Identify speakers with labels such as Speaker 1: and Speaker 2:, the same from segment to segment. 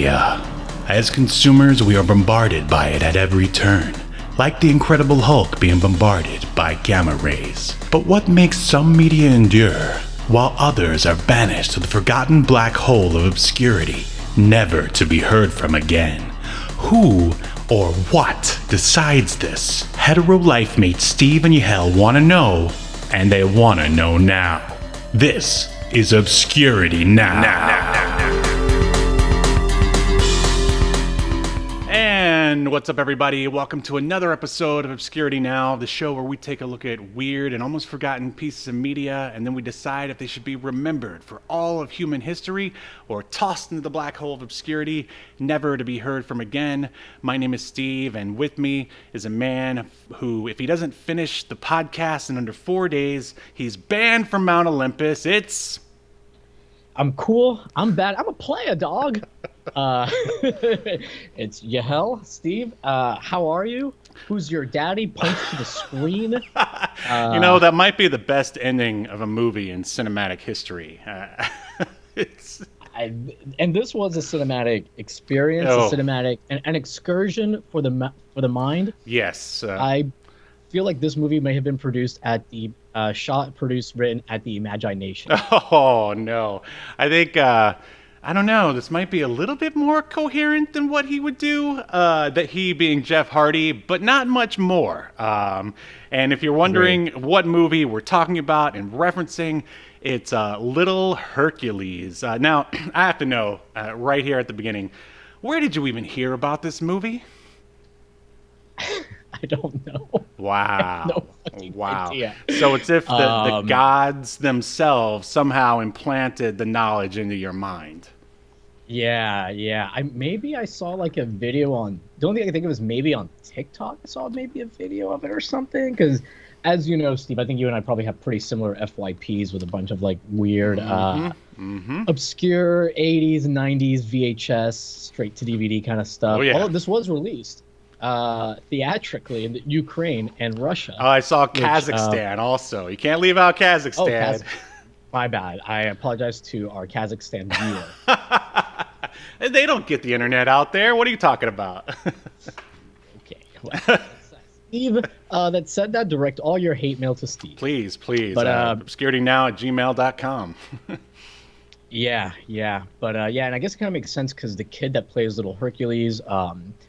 Speaker 1: media. As consumers, we are bombarded by it at every turn, like the Incredible Hulk being bombarded by gamma rays. But what makes some media endure, while others are banished to the forgotten black hole of obscurity, never to be heard from again? Who or what decides this? Hetero life mates Steve and Yahel want to know, and they want to know now. This is Obscurity Now. And what's up, everybody? Welcome to another episode of Obscurity Now, the show where we take a look at weird and almost forgotten pieces of media, and then we decide if they should be remembered for all of human history or tossed into the black hole of obscurity, never to be heard from again. My name is Steve, and with me is a man who, if he doesn't finish the podcast in under 4 days, he's banned from Mount Olympus.
Speaker 2: I'm cool. I'm bad. I'm a player, dog. It's Yahel. Steve, how are you? Who's your daddy? Punch to the screen.
Speaker 1: That might be the best ending of a movie in cinematic history.
Speaker 2: And this was a cinematic experience, an excursion for the mind.
Speaker 1: Yes.
Speaker 2: I feel like this movie may have been produced at the written at the Imagination.
Speaker 1: Oh no, I think I don't know. This might be a little bit more coherent than what he would do. That he being Jeff Hardy, but not much more. And if you're wondering what movie we're talking about and referencing, it's Little Hercules. Now I have to know right here at the beginning, where did you even hear about this movie?
Speaker 2: I don't know.
Speaker 1: Wow.
Speaker 2: No fucking idea.
Speaker 1: So it's if the gods themselves somehow implanted the knowledge into your mind.
Speaker 2: Yeah. Maybe I saw like a video on. The only thing I think it was maybe on TikTok. I saw maybe a video of it or something. Because, as you know, Steve, I think you and I probably have pretty similar FYPs with a bunch of like weird, obscure 80s and 90s VHS straight to DVD kind of stuff.
Speaker 1: Oh, yeah.
Speaker 2: Although this was released theatrically in Ukraine and Russia.
Speaker 1: Oh, I saw Kazakhstan also. You can't leave out Kazakhstan.
Speaker 2: My bad. I apologize to our Kazakhstan viewer.
Speaker 1: They don't get the internet out there. What are you talking about?
Speaker 2: Okay. Well, Steve, that said that, direct all your hate mail to Steve.
Speaker 1: Please. But obscuritynow@gmail.com.
Speaker 2: Yeah. But and I guess it kind of makes sense because the kid that plays Little Hercules,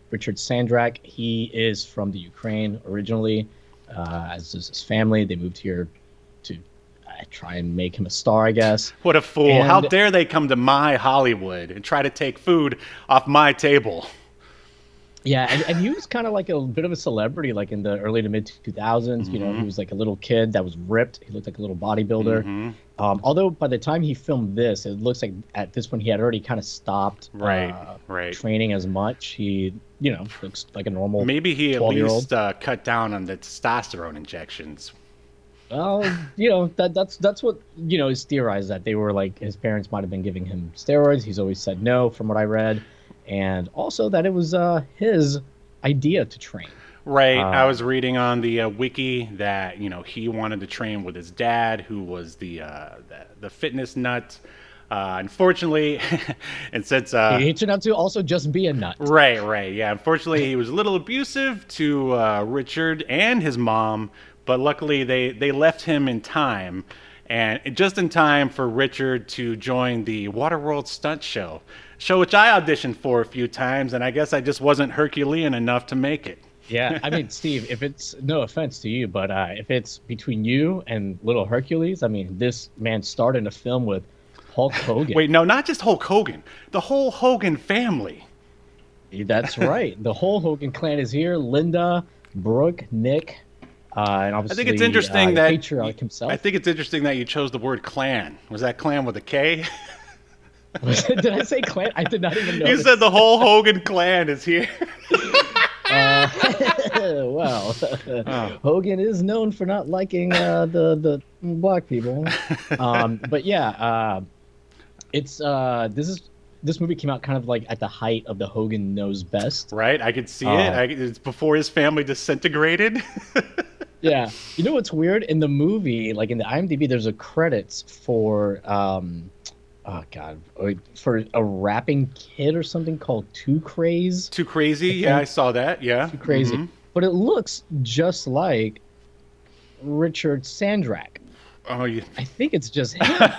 Speaker 2: Richard Sandrak, he is from the Ukraine originally, as is his family. They moved here to try and make him a star, I guess.
Speaker 1: What a fool. And how dare they come to my Hollywood and try to take food off my table?
Speaker 2: Yeah, and he was kind of like a bit of a celebrity, like in the early to mid 2000s.
Speaker 1: Mm-hmm.
Speaker 2: You know, he was like a little kid that was ripped. He looked like a little bodybuilder.
Speaker 1: Mm-hmm.
Speaker 2: Although by the time he filmed this, it looks like at this point he had already kind of stopped training as much. He, looks like a normal.
Speaker 1: Maybe he at least cut down on the testosterone injections.
Speaker 2: Well, that's what is theorized, that they were like his parents might have been giving him steroids. He's always said no, from what I read. And also that it was his idea to train.
Speaker 1: Right. I was reading on the wiki that, he wanted to train with his dad, who was the fitness nut. Unfortunately, and since
Speaker 2: he turned out to also just be a nut.
Speaker 1: Right. Yeah. Unfortunately, he was a little abusive to Richard and his mom, but luckily they left him in time. And just in time for Richard to join the Waterworld stunt show which I auditioned for a few times, and I guess I just wasn't Herculean enough to make it.
Speaker 2: Yeah, I mean, Steve, if it's no offense to you, but if it's between you and Little Hercules, I mean, this man starred in a film with Hulk Hogan.
Speaker 1: Wait, no, not just Hulk Hogan, the whole Hogan family.
Speaker 2: That's right. The whole Hogan clan is here. Linda, Brook, Nick, and obviously
Speaker 1: I think it's interesting that
Speaker 2: patriarch himself.
Speaker 1: I think it's interesting that you chose the word clan. Was that clan with a K?
Speaker 2: Did I say clan? I did not even know.
Speaker 1: You said the whole Hogan clan is here.
Speaker 2: Well, Hogan is known for not liking the black people. But yeah, it's this movie came out kind of like at the height of the Hogan Knows Best.
Speaker 1: Right, I could see it. It's before his family disintegrated.
Speaker 2: Yeah, you know what's weird? In the movie, like in the IMDb, there's a credits for oh God, for a rapping kid or something called Too Craze.
Speaker 1: Too Crazy?
Speaker 2: I
Speaker 1: Yeah, I
Speaker 2: think
Speaker 1: saw that. Yeah.
Speaker 2: Too Crazy, but it looks just like Richard Sandrak.
Speaker 1: Oh, you.
Speaker 2: I think it's just him.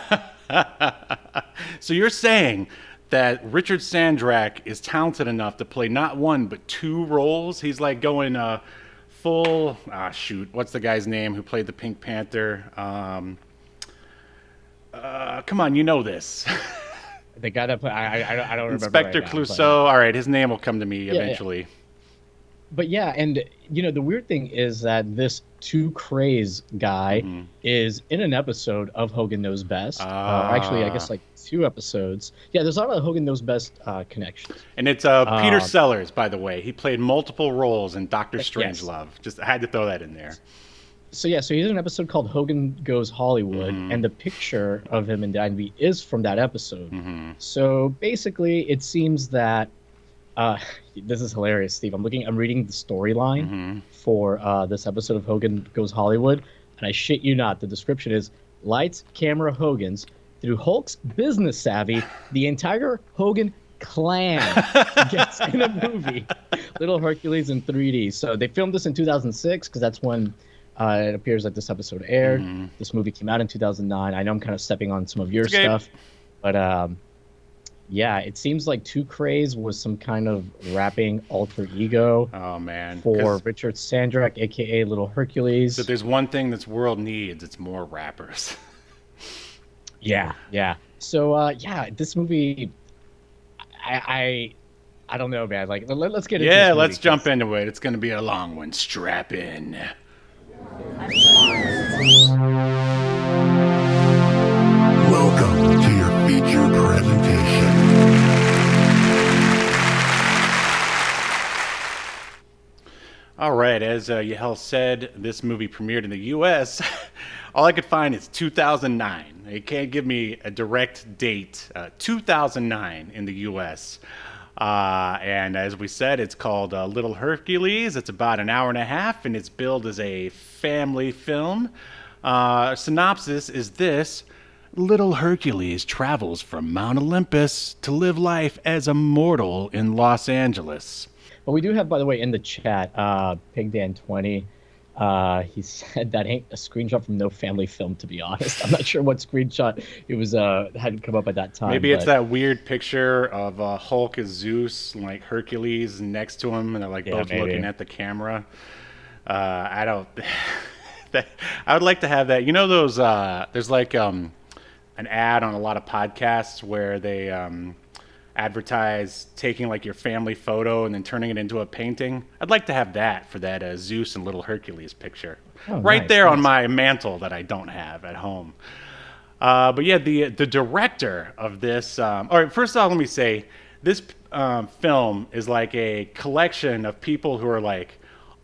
Speaker 1: So you're saying that Richard Sandrak is talented enough to play not one but two roles? He's like going full. Ah, shoot. What's the guy's name who played the Pink Panther? Come on, you know this.
Speaker 2: The guy that play, I don't remember right
Speaker 1: Inspector
Speaker 2: now,
Speaker 1: Clouseau. All right, his name will come to me
Speaker 2: yeah, yeah.
Speaker 1: eventually.
Speaker 2: But yeah, and the weird thing is that this Too Craze guy is in an episode of Hogan Knows Best. Or actually, I guess like two episodes. Yeah, there's a lot of Hogan Knows Best connections.
Speaker 1: And it's Peter Sellers, by the way. He played multiple roles in Doctor
Speaker 2: Yes.
Speaker 1: Strangelove. Just I had to throw that in there.
Speaker 2: So yeah, so he's in an episode called Hogan Goes Hollywood, and the picture of him in the IMDb is from that episode. So basically, it seems that this is hilarious, Steve. I'm reading the storyline for this episode of Hogan Goes Hollywood, and I shit you not, the description is lights, camera, Hogan's. Through Hulk's business savvy, the entire Hogan Klan gets in a movie, Little Hercules in 3D. So they filmed this in 2006 because that's when it appears that this episode aired. This movie came out in 2009. I know I'm kind of stepping on some of your stuff, but yeah, it seems like Too Craze was some kind of rapping alter ego.
Speaker 1: Oh man,
Speaker 2: for Richard Sandrak, aka Little Hercules.
Speaker 1: So there's one thing this world needs: it's more rappers.
Speaker 2: Yeah. So yeah, this movie, I don't know, man. Like, let's get into.
Speaker 1: Yeah, let's jump into it. It's gonna be a long one. Strap in.
Speaker 3: Welcome to your feature presentation.
Speaker 1: All right, as Yahel said, this movie premiered in the U.S. All I could find is 2009. They can't give me a direct date. 2009 in the U.S. And as we said, it's called Little Hercules. It's about an hour and a half, and it's billed as a family film. Synopsis is this. Little Hercules travels from Mount Olympus to live life as a mortal in Los Angeles.
Speaker 2: But we do have, by the way, in the chat, PigDan20. He said that ain't a screenshot from no family film, to be honest. I'm not sure what screenshot it was hadn't come up at that time.
Speaker 1: Maybe it's that weird picture of Hulk as Zeus, like Hercules next to him, and they're like both looking at the camera. I don't. I would like to have that. You know those? There's like an ad on a lot of podcasts where they advertise taking like your family photo and then turning it into a painting. I'd like to have that for that Zeus and Little Hercules picture. Right there on my mantle that I don't have at home. But yeah, the director of this, all right, first off, let me say, this film is like a collection of people who are like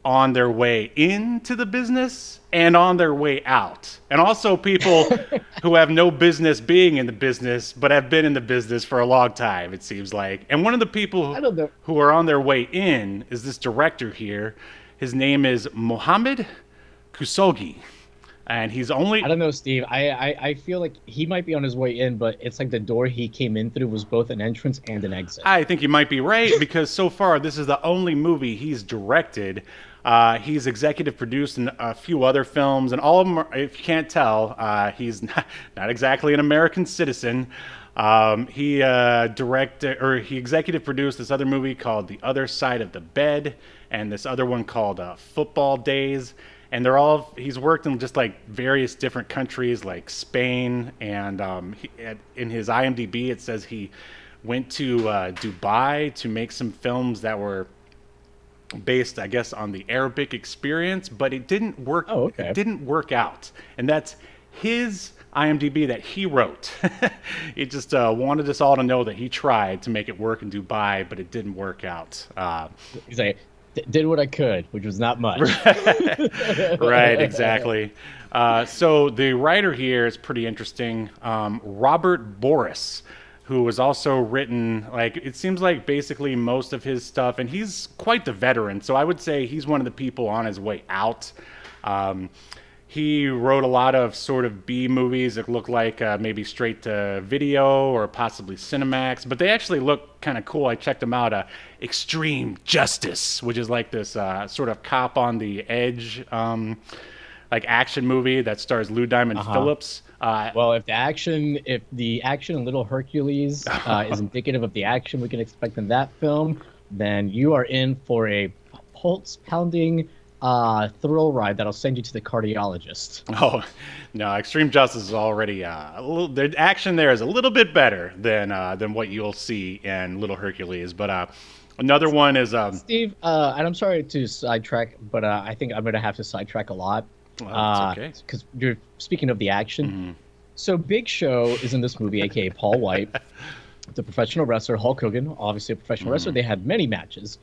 Speaker 1: on their way into the business and on their way out. And also people who have no business being in the business, but have been in the business for a long time, it seems like. And one of the people who are on their way in is this director here. His name is Mohamed Khashoggi. And he's only...
Speaker 2: I don't know, Steve. I feel like he might be on his way in, but it's like the door he came in through was both an entrance and an exit.
Speaker 1: I think you might be right, because so far this is the only movie he's directed. He's executive produced in a few other films, and all of them, if you can't tell, he's not exactly an American citizen. He executive produced this other movie called The Other Side of the Bed, and this other one called Football Days. And he's worked in just like various different countries like Spain, and in his IMDb it says he went to Dubai to make some films that were based, I guess, on the Arabic experience, but it didn't work.
Speaker 2: Oh, okay.
Speaker 1: It didn't work out, and that's his IMDb that he wrote. He just wanted us all to know that he tried to make it work in Dubai, but it didn't work out.
Speaker 2: He's like, did what I could, which was not much.
Speaker 1: Right, exactly. So the writer here is pretty interesting. Robert Boris, who has also written, like, it seems like basically most of his stuff, and he's quite the veteran, so I would say he's one of the people on his way out. He wrote a lot of sort of B movies that look like maybe straight to video or possibly Cinemax, but they actually look kind of cool. I checked them out. Extreme Justice, which is like this sort of cop on the edge, like action movie that stars Lou Diamond Phillips.
Speaker 2: Well, if the action in Little Hercules is indicative of the action we can expect in that film, then you are in for a pulse-pounding thrill ride that'll send you to the cardiologist.
Speaker 1: Oh, no, Extreme Justice is already the action there is a little bit better than what you'll see in Little Hercules. But another one is
Speaker 2: Steve, and I'm sorry to sidetrack, but I think I'm going to have to sidetrack a lot.
Speaker 1: Well, it's okay.
Speaker 2: Because you're speaking of the action. So Big Show is in this movie, aka Paul White, the professional wrestler. Hulk Hogan, obviously a professional wrestler. They had many matches.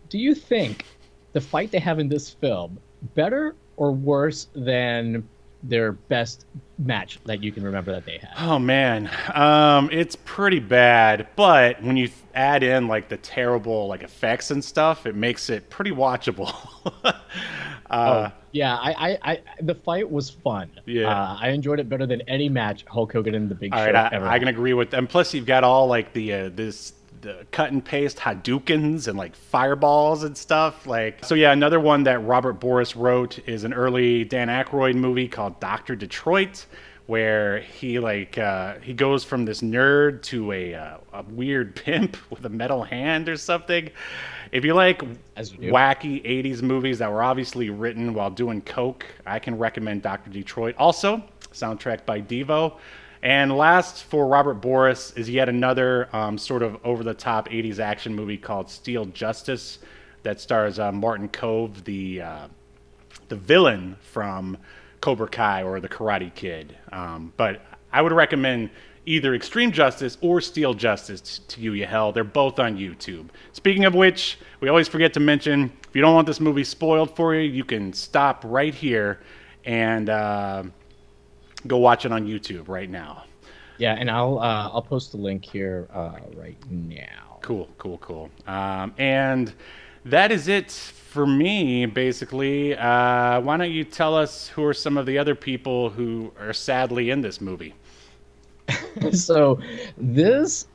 Speaker 2: Do you think the fight they have in this film better or worse than their best match that you can remember that they had?
Speaker 1: Oh man, it's pretty bad. But when you add in like the terrible like effects and stuff, it makes it pretty watchable.
Speaker 2: Yeah, I the fight was fun.
Speaker 1: Yeah,
Speaker 2: I enjoyed it better than any match Hulk Hogan and the Big Show ever.
Speaker 1: I can agree with them. Plus, you've got all like the cut and paste Hadoukens and like fireballs and stuff. Like, so yeah, another one that Robert Boris wrote is an early Dan Aykroyd movie called Dr. Detroit, where he he goes from this nerd to a weird pimp with a metal hand or something. If you like wacky 80s movies that were obviously written while doing coke, I can recommend Dr. Detroit. Also, soundtrack by Devo. And last for Robert Boris is yet another sort of over-the-top 80s action movie called Steel Justice that stars Martin Kove, the villain from Cobra Kai or The Karate Kid. But I would recommend either Extreme Justice or Steel Justice to you, Yahel. They're both on YouTube. Speaking of which, we always forget to mention, if you don't want this movie spoiled for you, you can stop right here and go watch it on YouTube right now.
Speaker 2: Yeah, and I'll post the link here right now.
Speaker 1: Cool. And that is it for me, basically. Why don't you tell us who are some of the other people who are sadly in this movie?
Speaker 2: So this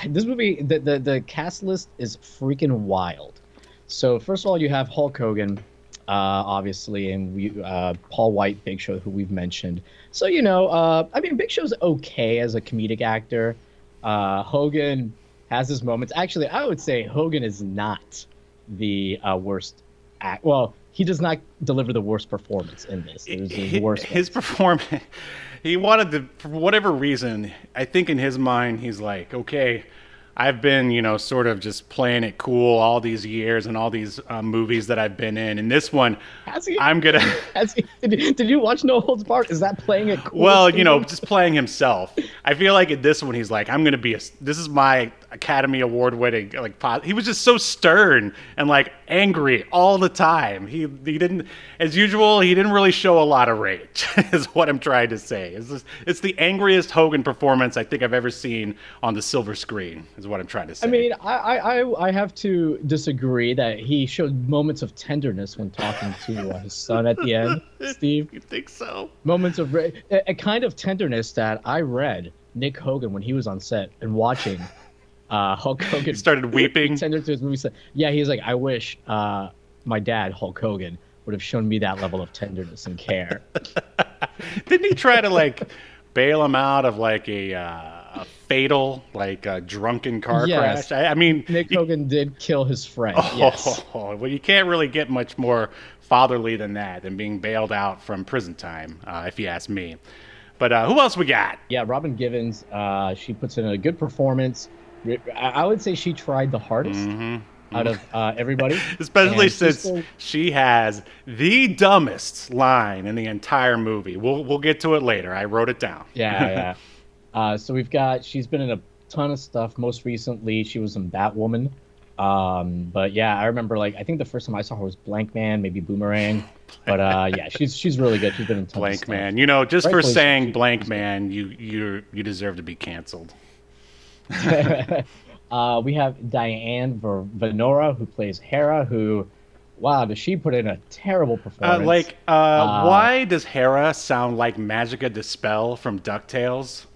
Speaker 2: movie, the cast list is freaking wild. So first of all, you have Hulk Hogan, obviously, and Paul White, Big Show, who we've mentioned. So I mean, Big Show's okay as a comedic actor. Hogan has his moments. Actually, I would say Hogan is not the worst act. Well, he does not deliver the worst performance in this. It was the worst.
Speaker 1: His performance. He wanted to, for whatever reason, I think in his mind, he's like, okay, I've been, sort of just playing it cool all these years and all these movies that I've been in. And this one, I'm going to...
Speaker 2: Did you watch No Holds Barred? Is that playing it cool?
Speaker 1: Well, just playing himself. I feel like in this one, he's like, I'm going to be this is my Academy Award winning, he was just so stern and angry all the time. He didn't, as usual, he didn't really show a lot of rage, is what I'm trying to say. It's the angriest Hogan performance I think I've ever seen on the silver screen, is what I'm trying to say.
Speaker 2: I mean, I have to disagree that he showed moments of tenderness when talking to his son at the end, Steve.
Speaker 1: You think so?
Speaker 2: Moments of a kind of tenderness that I read Nick Hogan when he was on set and watching Hulk Hogan.
Speaker 1: He started weeping.
Speaker 2: Tender to his movie. Yeah, he's like, I wish my dad, Hulk Hogan, would have shown me that level of tenderness and care.
Speaker 1: Didn't he try to bail him out of a fatal drunken car crash? I mean,
Speaker 2: Nick Hogan did kill his friend.
Speaker 1: Well, you can't really get much more fatherly than that, than being bailed out from prison time, if you ask me. But who else we got?
Speaker 2: Yeah, Robin Givens. She puts in a good performance. I would say she tried the hardest out of everybody.
Speaker 1: Especially since she has the dumbest line in the entire movie. We'll get to it later. I wrote it down.
Speaker 2: Yeah. So she's been in a ton of stuff. Most recently, she was in Batwoman. But yeah, I remember I think the first time I saw her was Blank Man, maybe Boomerang. But yeah, she's really good. She's been in tons
Speaker 1: Blank
Speaker 2: of stuff.
Speaker 1: Man. Just for saying Blank Man, you deserve to be canceled.
Speaker 2: We have Diane Venora, who plays Hera, who wow, does she put in a terrible performance?
Speaker 1: Why does Hera sound like Magica De Spell from DuckTales?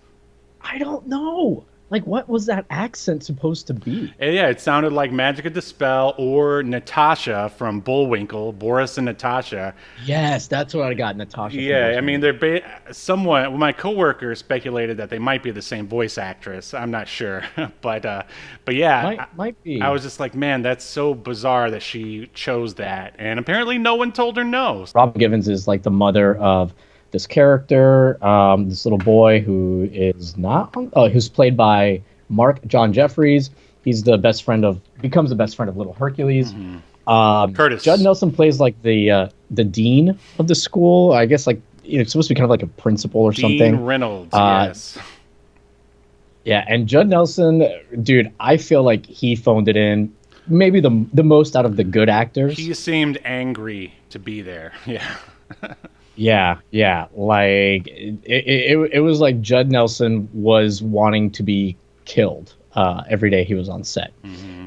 Speaker 2: I don't know. Like, what was that accent supposed to be?
Speaker 1: Yeah, it sounded like Magica De Spell or Natasha from Bullwinkle, Boris and Natasha.
Speaker 2: Yes, that's what I got, Natasha.
Speaker 1: Yeah, I mean, they're somewhat. My coworker speculated that they might be the same voice actress. I'm not sure, but yeah,
Speaker 2: might be.
Speaker 1: I was just like, man, that's so bizarre that she chose that, and apparently no one told her no.
Speaker 2: Robin Givens is like the mother of this character, this little boy who is not, who's played by Mark John Jeffries. He's becomes the best friend of Little Hercules.
Speaker 1: Curtis.
Speaker 2: Judd Nelson plays like the dean of the school. I guess like it's supposed to be kind of like a principal or something.
Speaker 1: Dean Reynolds, yes.
Speaker 2: Yeah, and Judd Nelson, dude, I feel like he phoned it in. Maybe the most out of the good actors.
Speaker 1: He seemed angry to be there. Yeah.
Speaker 2: Yeah. Like it was like Judd Nelson was wanting to be killed every day he was on set.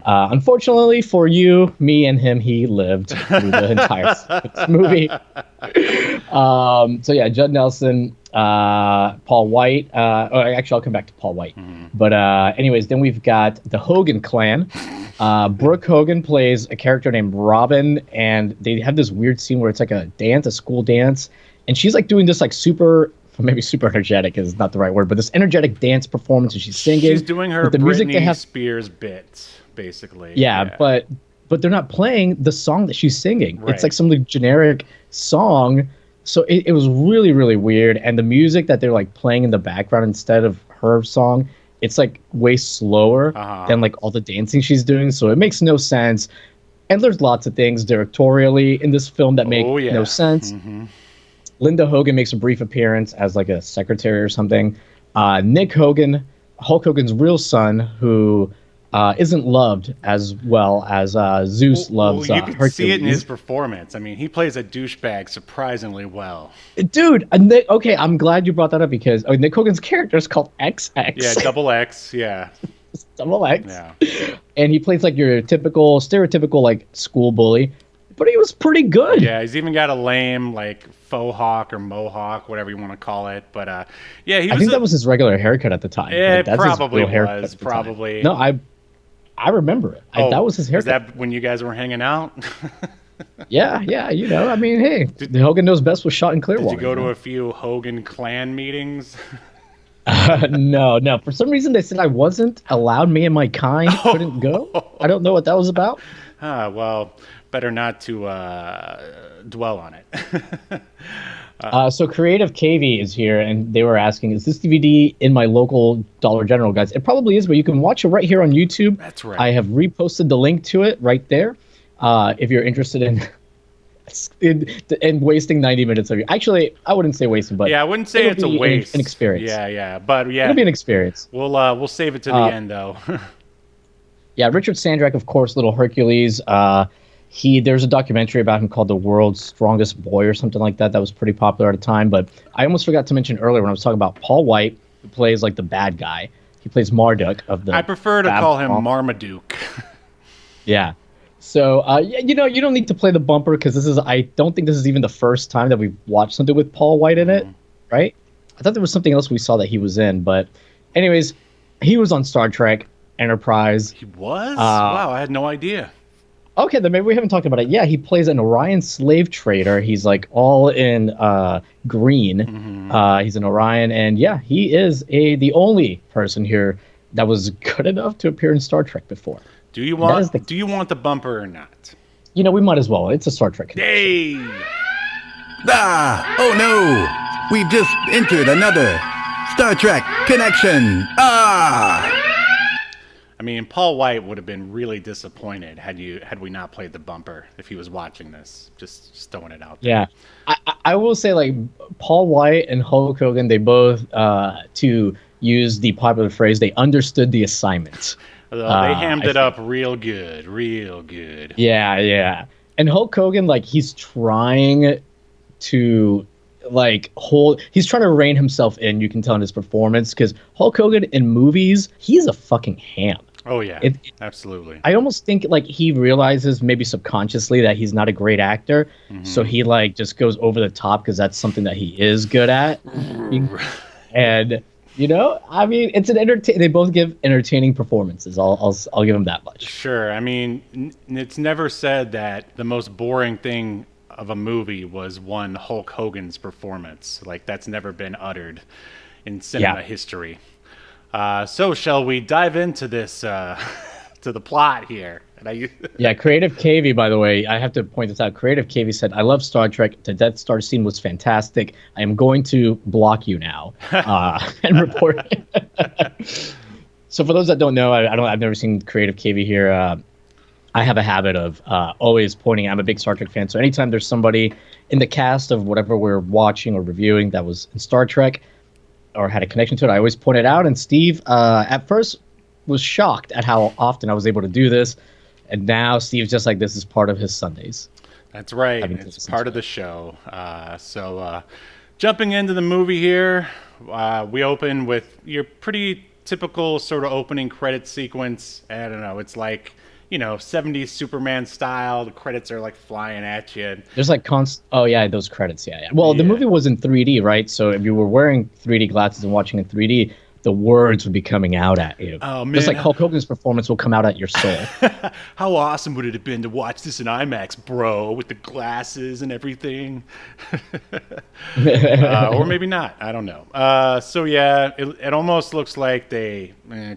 Speaker 2: Unfortunately for you, me, and him, he lived through the entire movie. So yeah, Judd Nelson, Paul White. Actually, I'll come back to Paul White. But anyways, then we've got the Hogan Klan. Brook Hogan plays a character named Robin, and they have this weird scene where it's like a school dance, and she's like doing this like maybe super energetic is not the right word, but this energetic dance performance, and she's singing.
Speaker 1: She's doing her Britney Spears bits, basically.
Speaker 2: Yeah, but they're not playing the song that she's singing.
Speaker 1: Right.
Speaker 2: It's like some generic song. So it was really, really weird. And the music that they're like playing in the background instead of her song, it's like way slower than like all the dancing she's doing. So it makes no sense. And there's lots of things directorially in this film that make no sense. Linda Hogan makes a brief appearance as like a secretary or something. Nick Hogan, Hulk Hogan's real son, who isn't loved as well as Zeus loves
Speaker 1: you can
Speaker 2: Hercules.
Speaker 1: see it in his performance. I mean, he plays a douchebag surprisingly well.
Speaker 2: Dude, okay, I'm glad you brought that up because Nick Hogan's character is called XX.
Speaker 1: Yeah, double X, yeah.
Speaker 2: Double X.
Speaker 1: Yeah.
Speaker 2: And he plays like your stereotypical like school bully, but he was pretty good.
Speaker 1: Yeah, he's even got a lame like faux hawk or mohawk, whatever you want to call it. But yeah,
Speaker 2: I think that was his regular haircut at the time.
Speaker 1: Yeah,
Speaker 2: like,
Speaker 1: it probably was. Probably.
Speaker 2: No, I remember it. That was his haircut.
Speaker 1: Is that when you guys were hanging out?
Speaker 2: Yeah. You know, I mean, hey, Hogan Knows Best was shot in Clearwater.
Speaker 1: Did you go to a few Hogan Klan meetings?
Speaker 2: No. For some reason, they said I wasn't allowed. Me and my kind couldn't go. I don't know what that was about.
Speaker 1: Well, better not to dwell on it.
Speaker 2: So Creative KV is here, and they were asking, is this DVD in my local Dollar General, guys? It probably is, but you can watch it right here on YouTube.
Speaker 1: That's right.
Speaker 2: I have reposted the link to it right there. If you're interested in wasting 90 minutes of your... Actually, I wouldn't say wasting, but...
Speaker 1: Yeah, I wouldn't say it's a waste.
Speaker 2: An experience.
Speaker 1: Yeah. But yeah.
Speaker 2: It'll be an experience.
Speaker 1: We'll save it to the end, though.
Speaker 2: Yeah, Richard Sandrak, of course, Little Hercules. There's a documentary about him called The World's Strongest Boy or something like that. That was pretty popular at the time. But I almost forgot to mention earlier when I was talking about Paul White, who plays like the bad guy. He plays Marduk of the...
Speaker 1: I prefer to call him Marmaduke.
Speaker 2: Yeah. So, you don't need to play the bumper because I don't think this is even the first time that we've watched something with Paul White in it, right? I thought there was something else we saw that he was in. But anyways, he was on Star Trek Enterprise.
Speaker 1: He was? Wow, I had no idea.
Speaker 2: Okay, then maybe we haven't talked about it. Yeah, he plays an Orion slave trader. He's like all in green. He's an Orion, and yeah, he is the only person here that was good enough to appear in Star Trek before.
Speaker 1: Do you want the bumper or not?
Speaker 2: We might as well. It's a Star Trek.
Speaker 1: Hey!
Speaker 4: Oh no! We've just entered another Star Trek connection.
Speaker 1: I mean, Paul White would have been really disappointed had we not played the bumper if he was watching this. Just throwing it out there.
Speaker 2: Yeah, I will say like Paul White and Hulk Hogan, they both to use the popular phrase, they understood the assignment.
Speaker 1: They hammed it up real good.
Speaker 2: Yeah. And Hulk Hogan, like he's trying to he's trying to rein himself in. You can tell in his performance because Hulk Hogan in movies, he's a fucking ham.
Speaker 1: Oh yeah,
Speaker 2: It,
Speaker 1: absolutely.
Speaker 2: I almost think like he realizes maybe subconsciously that he's not a great actor, so he like just goes over the top because that's something that he is good at. And I mean, it's an entertain. They both give entertaining performances. I'll give them that much.
Speaker 1: Sure. I mean, it's never said that the most boring thing of a movie was one Hulk Hogan's performance. Like that's never been uttered in cinema
Speaker 2: Yeah.
Speaker 1: history. So shall we dive into this to the plot here?
Speaker 2: Yeah, Creative KV, by the way, I have to point this out. Creative KV said, I love Star Trek. The Death Star scene was fantastic. I am going to block you now and report it. So for those that don't know, I've never seen Creative KV here. I have a habit of always pointing. I'm a big Star Trek fan, so anytime there's somebody in the cast of whatever we're watching or reviewing that was in Star Trek or had a connection to it, I always point it out. And Steve, at first, was shocked at how often I was able to do this. And now Steve's just like, this is part of his Sundays.
Speaker 1: That's right. It's part of the show. So jumping into the movie here, we open with your pretty typical sort of opening credit sequence. I don't know. It's like, 70s Superman style. The credits are like flying at you.
Speaker 2: There's like oh yeah, those credits. Yeah. Well, the movie was in 3D, right? So if you were wearing 3D glasses and watching in 3D, the words would be coming out at you.
Speaker 1: Oh, man.
Speaker 2: Just like Hulk Hogan's performance will come out at your soul.
Speaker 1: How awesome would it have been to watch this in IMAX, bro, with the glasses and everything? Or maybe not. I don't know. So, yeah, it almost looks like they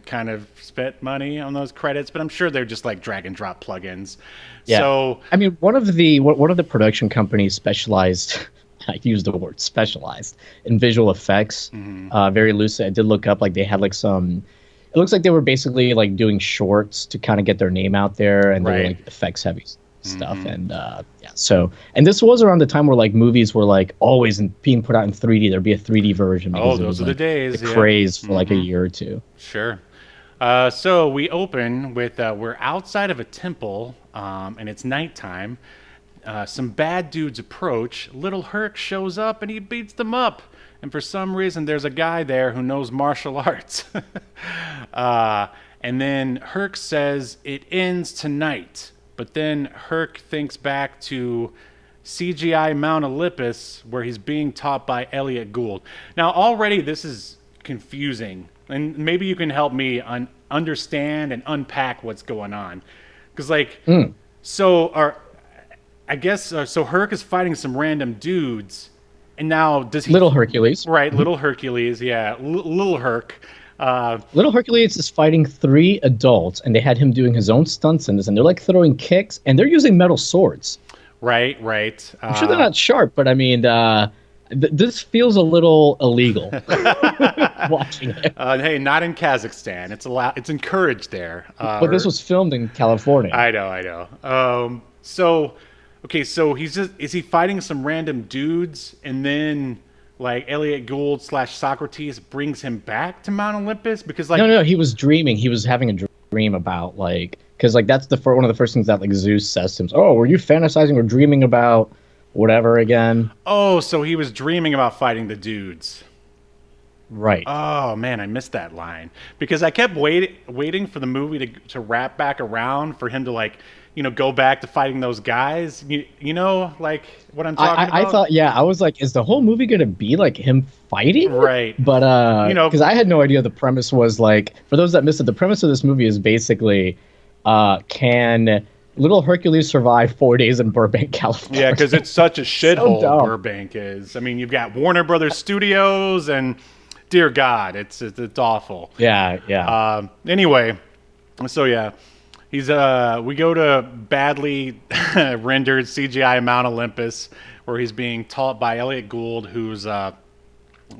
Speaker 1: kind of spent money on those credits, but I'm sure they're just like drag and drop plugins.
Speaker 2: Yeah.
Speaker 1: So,
Speaker 2: I mean, one of the production companies specialized I use the word specialized in visual effects. Very loosely. I did look up, like they had like some, it looks like they were basically like doing shorts to kind of get their name out there, and they were like effects heavy stuff. And and this was around the time where like movies were like always being put out in 3D. There'd be a 3D version.
Speaker 1: Those are the days.
Speaker 2: The craze for like a year or two.
Speaker 1: Sure. So we open with we're outside of a temple, and it's nighttime. Some bad dudes approach. Little Herc shows up and he beats them up. And for some reason, there's a guy there who knows martial arts. And then Herc says it ends tonight. But then Herc thinks back to CGI Mount Olympus, where he's being taught by Elliot Gould. Now, already this is confusing. And maybe you can help me understand and unpack what's going on. Because, so Herc is fighting some random dudes, and now does he...
Speaker 2: Little Hercules.
Speaker 1: Right, Little Hercules, yeah. Little Herc.
Speaker 2: Little Hercules is fighting 3 adults, and they had him doing his own stunts in this, and they're like throwing kicks, and they're using metal swords.
Speaker 1: Right.
Speaker 2: I'm sure they're not sharp, but I mean, this feels a little illegal watching it.
Speaker 1: Hey, not in Kazakhstan. It's encouraged there.
Speaker 2: But this was filmed in California.
Speaker 1: I know. So is he fighting some random dudes, and then like Elliot Gould / Socrates brings him back to Mount Olympus? Because like
Speaker 2: no, he was dreaming. He was having a dream about because that's one of the first things that like Zeus says to him. Oh, were you fantasizing or dreaming about whatever again?
Speaker 1: Oh, so he was dreaming about fighting the dudes.
Speaker 2: Right.
Speaker 1: Oh man, I missed that line because I kept waiting for the movie to wrap back around for him to like, go back to fighting those guys. Like what I'm talking about.
Speaker 2: I thought, I was like, is the whole movie gonna be like him fighting?
Speaker 1: Right.
Speaker 2: But because I had no idea the premise was like, for those that missed it, the premise of this movie is basically, can Little Hercules survive 4 days in Burbank, California?
Speaker 1: Yeah, because it's such a shithole.
Speaker 2: So
Speaker 1: Burbank is. I mean, you've got Warner Brothers Studios, and dear God, it's awful.
Speaker 2: Yeah.
Speaker 1: Anyway, so yeah. We go to badly rendered CGI Mount Olympus, where he's being taught by Elliot Gould, who's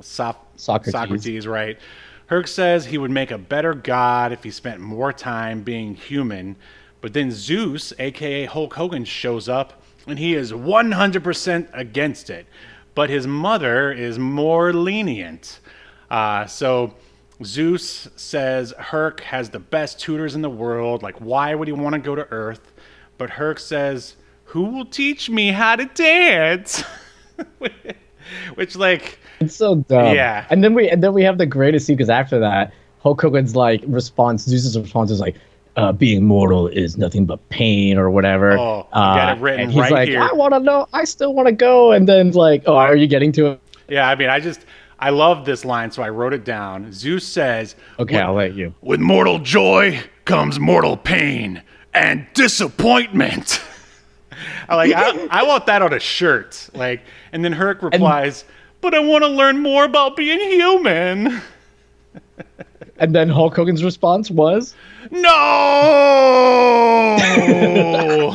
Speaker 1: Socrates, right? Herc says he would make a better god if he spent more time being human, but then Zeus, aka Hulk Hogan, shows up, and he is 100% against it. But his mother is more lenient. So Zeus says Herc has the best tutors in the world. Like, why would he want to go to Earth? But Herc says, who will teach me how to dance? Which, like...
Speaker 2: It's so dumb.
Speaker 1: Yeah.
Speaker 2: And then we have the greatest scene, because after that, Hulk Hogan's like response, Zeus's response is like, being mortal is nothing but pain or whatever.
Speaker 1: Oh, I got it written
Speaker 2: and he's
Speaker 1: right
Speaker 2: like,
Speaker 1: here.
Speaker 2: I want to know. I still want to go. And then like, oh, are you getting to it?
Speaker 1: Yeah, I mean, I love this line, so I wrote it down. Zeus says,
Speaker 2: Okay, I'll let you.
Speaker 1: with mortal joy comes mortal pain and disappointment. I want that on a shirt. Like, and then Herc replies, but I want to learn more about being human.
Speaker 2: And then Hulk Hogan's response was,
Speaker 1: No!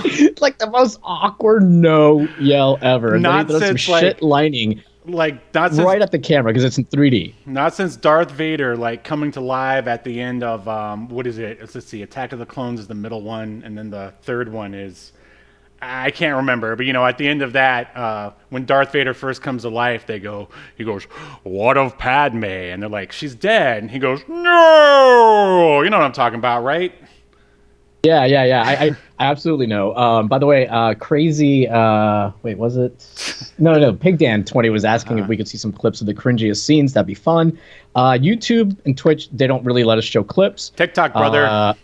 Speaker 2: it's like the most awkward no yell ever. And
Speaker 1: Not
Speaker 2: then he throws some
Speaker 1: since,
Speaker 2: shit lining
Speaker 1: not since,
Speaker 2: right at the camera because it's in 3D.
Speaker 1: not since Darth Vader, like, coming to life at the end of, what is it? Let's see, Attack of the Clones is the middle one, and then the third one is, I can't remember, but, at the end of that, when Darth Vader first comes to life, he goes, what of Padme? And they're like, she's dead. And he goes, no! You know what I'm talking about, right?
Speaker 2: Yeah. I absolutely know. By the way, crazy. Wait, was it? No. Pig Dan 20 was asking if we could see some clips of the cringiest scenes. That'd be fun. YouTube and Twitch, they don't really let us show clips.
Speaker 1: TikTok, brother.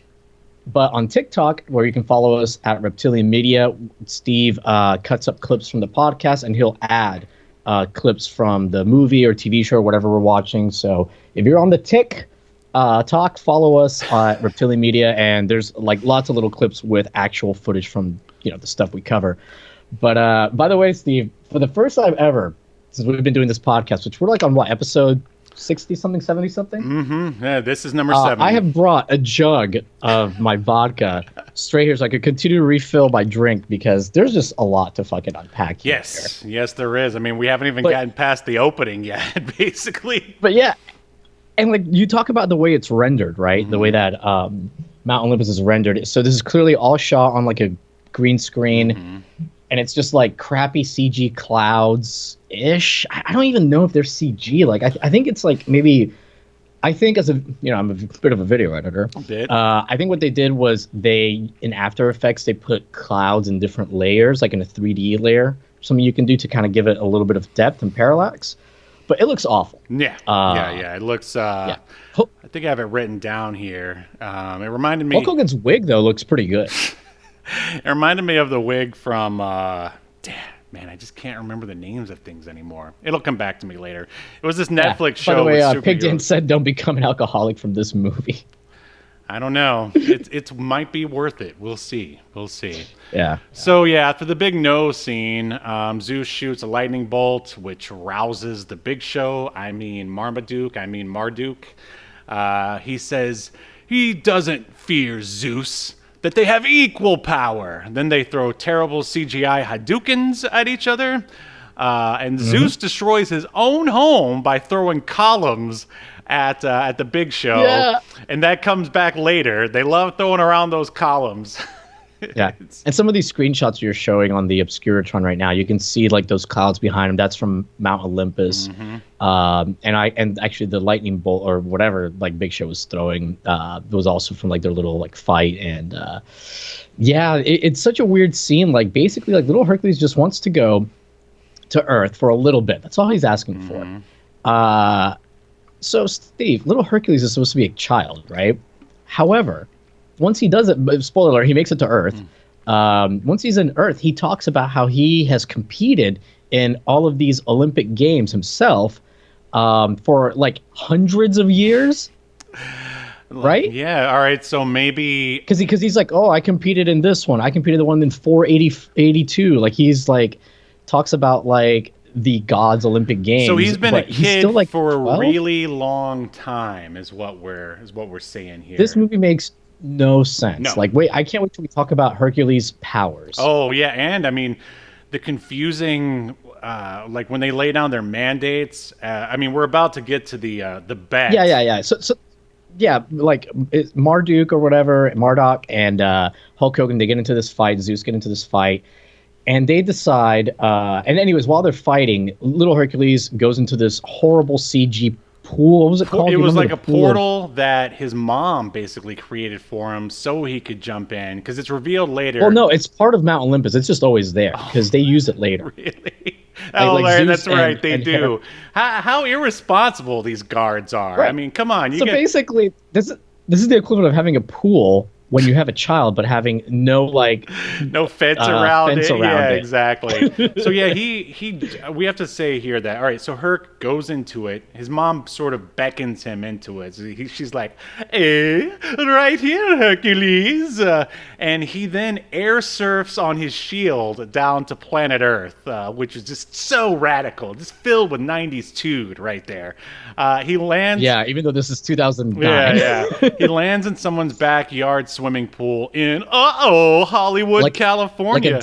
Speaker 2: But on TikTok, where you can follow us at Reptilian Media, Steve cuts up clips from the podcast, and he'll add clips from the movie or TV show or whatever we're watching. So if you're on the TikTok, follow us at Reptilian Media, and there's like lots of little clips with actual footage from the stuff we cover. But by the way, Steve, for the first time ever since we've been doing this podcast, which we're like on episode 60-something, 70-something?
Speaker 1: Mm-hmm. Yeah, this is number 7.
Speaker 2: I have brought a jug of my vodka straight here so I could continue to refill my drink because there's just a lot to fucking unpack here.
Speaker 1: Yes, there is. I mean, we haven't even gotten past the opening yet, basically.
Speaker 2: But yeah, and like you talk about the way it's rendered, right? Mm-hmm. The way that Mount Olympus is rendered. So this is clearly all shot on like a green screen. Mm-hmm. And it's just like crappy CG clouds-ish. I don't even know if they're CG. Like I think it's like maybe. I think as I'm a bit of a video editor.
Speaker 1: A bit.
Speaker 2: I think what they did was in After Effects they put clouds in different layers, like in a 3D layer. Something you can do to kind of give it a little bit of depth and parallax. But it looks awful.
Speaker 1: Yeah. It looks. I think I have it written down here. It reminded me.
Speaker 2: Hulk Hogan's wig though looks pretty good.
Speaker 1: It reminded me of the wig from, I just can't remember the names of things anymore. It'll come back to me later. It was this Netflix show.
Speaker 2: By the way,
Speaker 1: with
Speaker 2: Pig Dan said don't become an alcoholic from this movie.
Speaker 1: I don't know. It might be worth it. We'll see.
Speaker 2: Yeah.
Speaker 1: So, for the big no scene, Zeus shoots a lightning bolt, which rouses the Big Show. Marduk. He says he doesn't fear Zeus, that they have equal power. Then they throw terrible CGI Hadoukens at each other. And Zeus destroys his own home by throwing columns at the Big Show.
Speaker 2: Yeah.
Speaker 1: And that comes back later. They love throwing around those columns.
Speaker 2: Yeah. And some of these screenshots you're showing on the Obscuritron right now, you can see like those clouds behind him. That's from Mount Olympus. Mm-hmm. And actually the lightning bolt or whatever like Big Show was throwing was also from like their little like fight. And it's such a weird scene. Like basically like Little Hercules just wants to go to Earth for a little bit. That's all he's asking for. So Steve, Little Hercules is supposed to be a child, right? However, once he does it, spoiler alert, he makes it to Earth. Once he's in Earth, he talks about how he has competed in all of these Olympic Games himself for like hundreds of years. Right?
Speaker 1: Yeah. All right. So maybe
Speaker 2: because he's like, oh, I competed in this one. I competed in the one in 482. Like he's like talks about like the gods Olympic Games.
Speaker 1: So he's been a kid
Speaker 2: still, like,
Speaker 1: for
Speaker 2: 12?
Speaker 1: a really long time, is what we're saying here.
Speaker 2: This movie makes no sense.
Speaker 1: No.
Speaker 2: Like, wait, I can't wait till we talk about Hercules' powers.
Speaker 1: Oh yeah, and I mean, the confusing, like when they lay down their mandates. We're about to get to the bet.
Speaker 2: Yeah. So like Marduk or whatever, Marduk and Hulk Hogan, they get into this fight. Zeus get into this fight. And they decide, and anyways, while they're fighting, Little Hercules goes into this horrible CG pool. What was it called?
Speaker 1: It
Speaker 2: You
Speaker 1: was
Speaker 2: remember
Speaker 1: like a
Speaker 2: the pool?
Speaker 1: portal that his mom basically created for him so he could jump in, because it's revealed later.
Speaker 2: Well, no, it's part of Mount Olympus. It's just always there because they use it later.
Speaker 1: Really? Oh,
Speaker 2: Like
Speaker 1: Larry,
Speaker 2: Zeus
Speaker 1: that's right. They
Speaker 2: and
Speaker 1: do.
Speaker 2: Hera.
Speaker 1: How irresponsible these guards are. I
Speaker 2: Right.
Speaker 1: mean, come on.
Speaker 2: So basically, this is the equivalent of having a pool when you have a child, but having no
Speaker 1: no fence around
Speaker 2: fence
Speaker 1: it.
Speaker 2: around
Speaker 1: Yeah,
Speaker 2: it.
Speaker 1: exactly. So yeah, we have to say here that, all right, so Herc goes into it. His mom sort of beckons him into it. So she's like, right here, Hercules. And he then air surfs on his shield down to planet Earth, which is just so radical, just filled with 90s tude right there. He lands.
Speaker 2: Yeah, even though this is 2009.
Speaker 1: Yeah. He lands in someone's backyard swimming pool in Hollywood, California.
Speaker 2: Like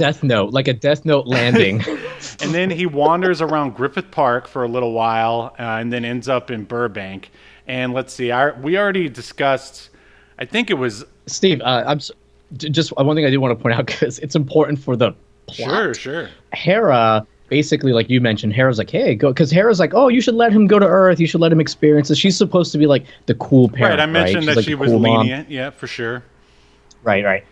Speaker 2: a Death Note landing.
Speaker 1: And then he wanders around Griffith Park for a little while, and then ends up in Burbank. And let's see, we already discussed. I think it was
Speaker 2: Steve. Just one thing I do want to point out because it's important for the plot.
Speaker 1: Sure.
Speaker 2: Hera. Basically, like you mentioned, Hera's like, hey, go, because Hera's like, oh, you should let him go to Earth. You should let him experience it. She's supposed to be like the cool parent.
Speaker 1: Right, I mentioned that
Speaker 2: like
Speaker 1: she
Speaker 2: the
Speaker 1: was
Speaker 2: cool mom.
Speaker 1: lenient. Yeah, for sure.
Speaker 2: Right.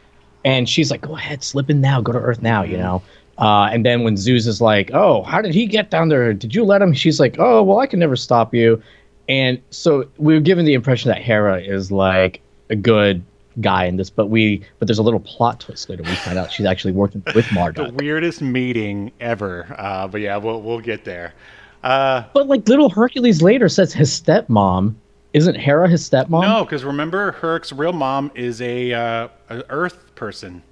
Speaker 2: And she's like, go ahead, slip in now. Go to Earth now, you know? And then when Zeus is like, oh, how did he get down there? Did you let him? She's like, oh, well, I can never stop you. And so we were given the impression that Hera is like a good guy in this, but there's a little plot twist later. We find out she's actually working with Marduk.
Speaker 1: The weirdest meeting ever. But yeah, we'll get there.
Speaker 2: But like Little Hercules later says his stepmom, isn't Hera his stepmom?
Speaker 1: No, because remember, Herc's real mom is a Earth person.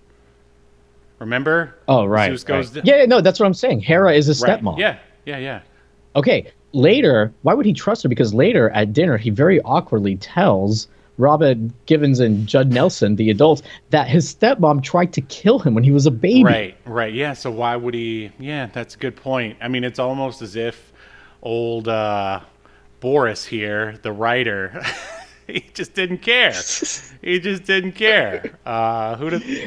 Speaker 1: Remember?
Speaker 2: Oh, right.
Speaker 1: Zeus goes
Speaker 2: Yeah, no, that's what I'm saying. Hera is his
Speaker 1: right.
Speaker 2: stepmom.
Speaker 1: Yeah.
Speaker 2: Okay, later, why would he trust her? Because later at dinner, he very awkwardly tells Robin Givens and Judd Nelson, the adults, that his stepmom tried to kill him when he was a baby.
Speaker 1: Right. Yeah, so why would he? Yeah, that's a good point. I mean, it's almost as if old Boris here, the writer, he just didn't care.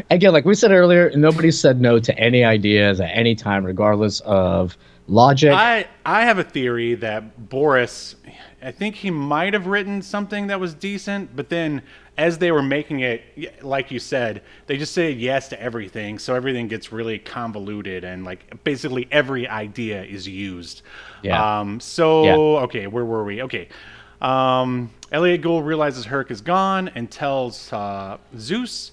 Speaker 2: Again, like we said earlier, nobody said no to any ideas at any time, regardless of logic.
Speaker 1: I have a theory that Boris, I think he might have written something that was decent, but then as they were making it, like you said, they just say yes to everything, so everything gets really convoluted, and like basically every idea is used.
Speaker 2: Yeah.
Speaker 1: Okay, where were we? Okay. Elliot Gould realizes Herc is gone and tells Zeus.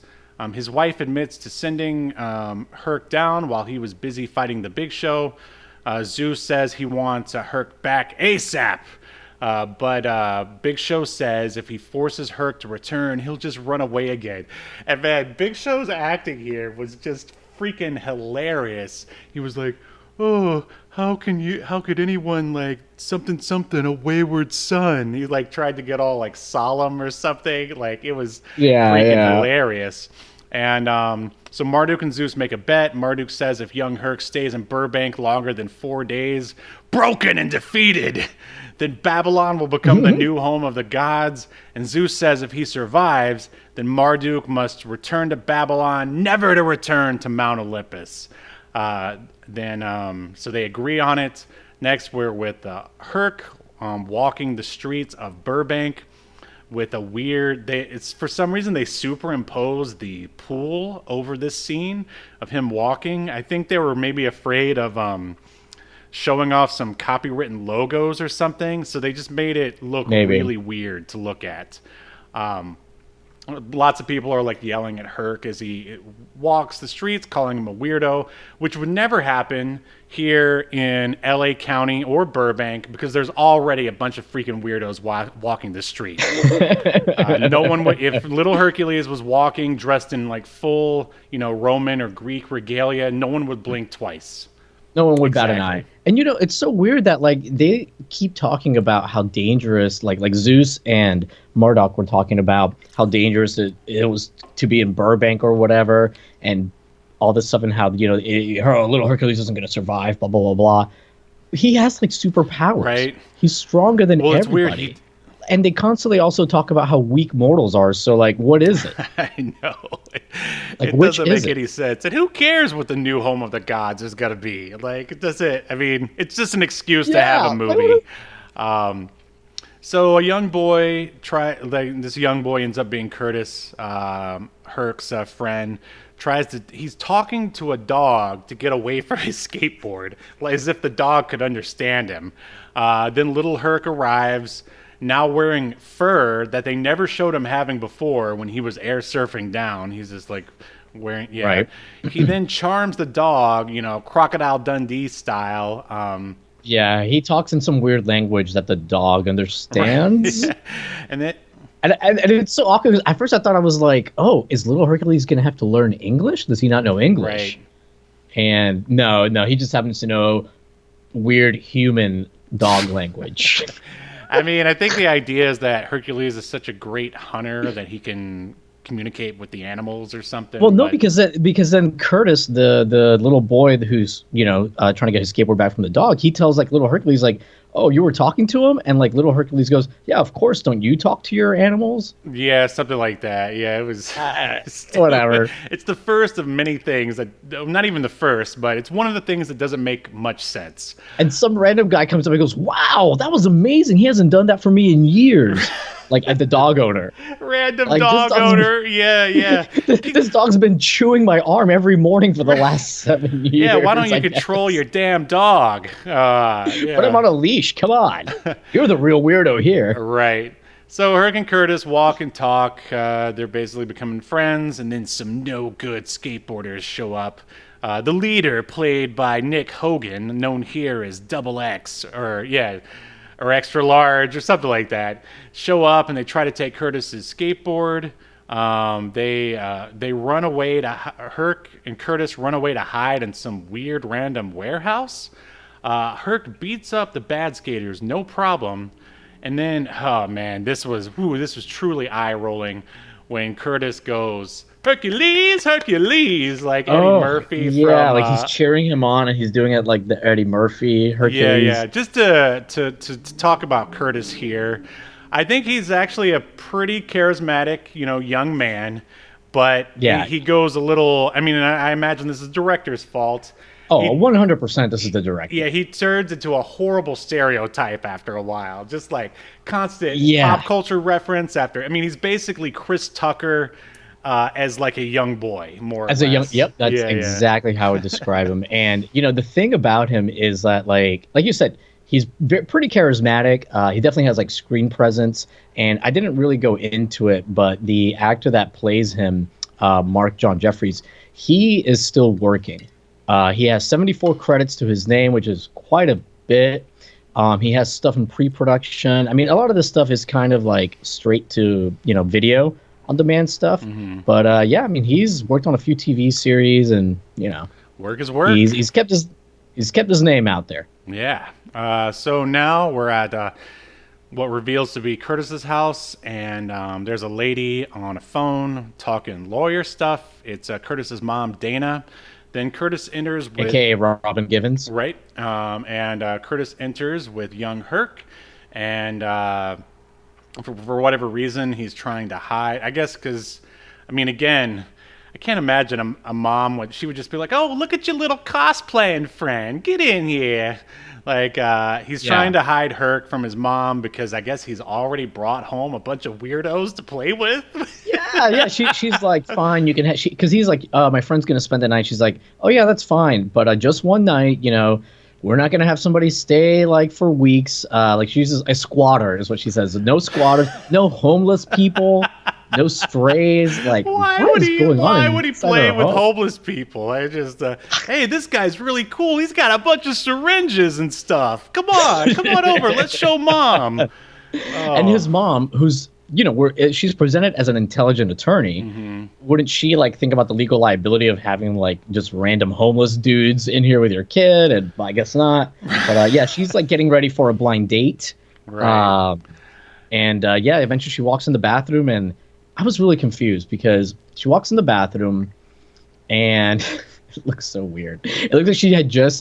Speaker 1: His wife admits to sending Herc down while he was busy fighting the Big Show. Zeus says he wants Herc back ASAP. But Big Show says if he forces Herc to return, he'll just run away again. And man, Big Show's acting here was just freaking hilarious. He was like, oh, how could anyone like something a wayward son? He like tried to get all like solemn or something. Like it was freaking hilarious. And so Marduk and Zeus make a bet. Marduk says if young Herc stays in Burbank longer than 4 days, broken and defeated, then Babylon will become the new home of the gods. And Zeus says if he survives, then Marduk must return to Babylon, never to return to Mount Olympus. So they agree on it. Next, we're with Herc walking the streets of Burbank with a weird. It's for some reason they superimpose the pool over this scene of him walking. I think they were maybe afraid of showing off some copywritten logos or something, so they just made it look really weird to look at. Lots of people are like yelling at Herc as he walks the streets, calling him a weirdo, which would never happen here in LA County or Burbank because there's already a bunch of freaking weirdos walking the street. No one would, if Little Hercules was walking dressed in like full, Roman or Greek regalia, no one would blink twice.
Speaker 2: No one would bat an eye. And it's so weird that like they keep talking about how dangerous, like Zeus and Marduk were talking about how dangerous it was to be in Burbank or whatever, and all this stuff, and how Little Hercules isn't going to survive, blah blah blah blah. He has like superpowers. Right. He's stronger than everybody. It's weird. And they constantly also talk about how weak mortals are. So, like, what is it?
Speaker 1: I know.
Speaker 2: Like,
Speaker 1: it doesn't make any sense. And who cares what the new home of the gods is going to be? Like, does it? I mean, it's just an excuse to have a movie. So a young boy this young boy ends up being Curtis, Herc's friend. He's talking to a dog to get away from his skateboard, as if the dog could understand him. Then little Herc arrives, now wearing fur that they never showed him having before when he was air surfing down. He's just like wearing, yeah.
Speaker 2: Right.
Speaker 1: He then charms the dog, Crocodile Dundee style.
Speaker 2: Yeah, he talks in some weird language that the dog understands.
Speaker 1: Right. And then
Speaker 2: And it's so awkward. 'Cause at first, I thought I was like, "Oh, is Little Hercules gonna have to learn English? Does he not know English?"
Speaker 1: Right.
Speaker 2: And no, he just happens to know weird human dog language.
Speaker 1: I mean, I think the idea is that Hercules is such a great hunter that he can communicate with the animals or something.
Speaker 2: Well, no,
Speaker 1: but-
Speaker 2: because then Curtis, the little boy who's trying to get his skateboard back from the dog, he tells like Little Hercules like, "Oh, you were talking to him?" And like Little Hercules goes, "Yeah, of course. Don't you talk to your animals?"
Speaker 1: Yeah, something like that. Yeah, it was
Speaker 2: Whatever.
Speaker 1: It's the first of many things that, not even the first, but it's one of the things that doesn't make much sense.
Speaker 2: And some random guy comes up and goes, "Wow, that was amazing. He hasn't done that for me in years." Like at the dog owner.
Speaker 1: Random
Speaker 2: Like,
Speaker 1: dog
Speaker 2: this dog's
Speaker 1: owner. Yeah.
Speaker 2: This dog's been chewing my arm every morning for the last 7 years.
Speaker 1: Yeah, why don't you
Speaker 2: I guess.
Speaker 1: control your damn dog? Yeah.
Speaker 2: Put him on a leash. Come on. You're the real weirdo here.
Speaker 1: Right. So Herc and Curtis walk and talk. They're basically becoming friends, and then some no-good skateboarders show up. The leader, played by Nick Hogan, known here as Double X, or Extra Large, or something like that, show up and they try to take Curtis's skateboard. They run away to Herc and Curtis run away to hide in some weird random warehouse. Herc beats up the bad skaters, no problem. And then, oh man, this was truly eye-rolling when Curtis goes, "Hercules, Hercules," like Eddie Murphy from...
Speaker 2: like he's cheering him on and he's doing it like the Eddie Murphy Hercules.
Speaker 1: Yeah. Just to talk about Curtis here, I think he's actually a pretty charismatic, young man, but he goes a little... I mean, I imagine this is the director's fault.
Speaker 2: Oh, 100% this is the director.
Speaker 1: Yeah, he turns into a horrible stereotype after a while. Just like constant pop culture reference after... I mean, he's basically Chris Tucker... as like a young boy, more or less.
Speaker 2: That's exactly how I would describe him. And the thing about him is that like you said, he's pretty charismatic. He definitely has like screen presence. And I didn't really go into it, but the actor that plays him, Mark John Jeffries, he is still working. He has 74 credits to his name, which is quite a bit. He has stuff in pre-production. I mean, a lot of this stuff is kind of like straight to video on demand stuff. Mm-hmm. But I mean, he's worked on a few TV series, and
Speaker 1: work is work.
Speaker 2: He's kept his name out there.
Speaker 1: Yeah. So now we're at what reveals to be Curtis's house, and there's a lady on a phone talking lawyer stuff. It's Curtis's mom, Dana. Then Curtis enters with...
Speaker 2: AKA Robin Givens.
Speaker 1: Right. And Curtis enters with young Herc, and... For whatever reason, he's trying to hide. I guess because, I mean, again, I can't imagine a mom she would just be like, "Oh, look at your little cosplaying friend. Get in here." Like, he's trying to hide Herc from his mom because I guess he's already brought home a bunch of weirdos to play with.
Speaker 2: Yeah. She's like, "Fine, you can have..." Because he's like, "My friend's going to spend the night." She's like, "Oh, yeah, that's fine. But just one night, we're not going to have somebody stay like for weeks." Like she uses a squatter is what she says. No squatters, no homeless people, no strays. Like
Speaker 1: why would he play with homeless people? I just, hey, this guy's really cool. He's got a bunch of syringes and stuff. Come on over. Let's show mom. Oh.
Speaker 2: And his mom, who's she's presented as an intelligent attorney. Mm-hmm. Wouldn't she like think about the legal liability of having like just random homeless dudes in here with your kid? And I guess not. But she's like getting ready for a blind date.
Speaker 1: Right.
Speaker 2: Eventually she walks in the bathroom, and I was really confused because she walks in the bathroom and it looks so weird. It looks like she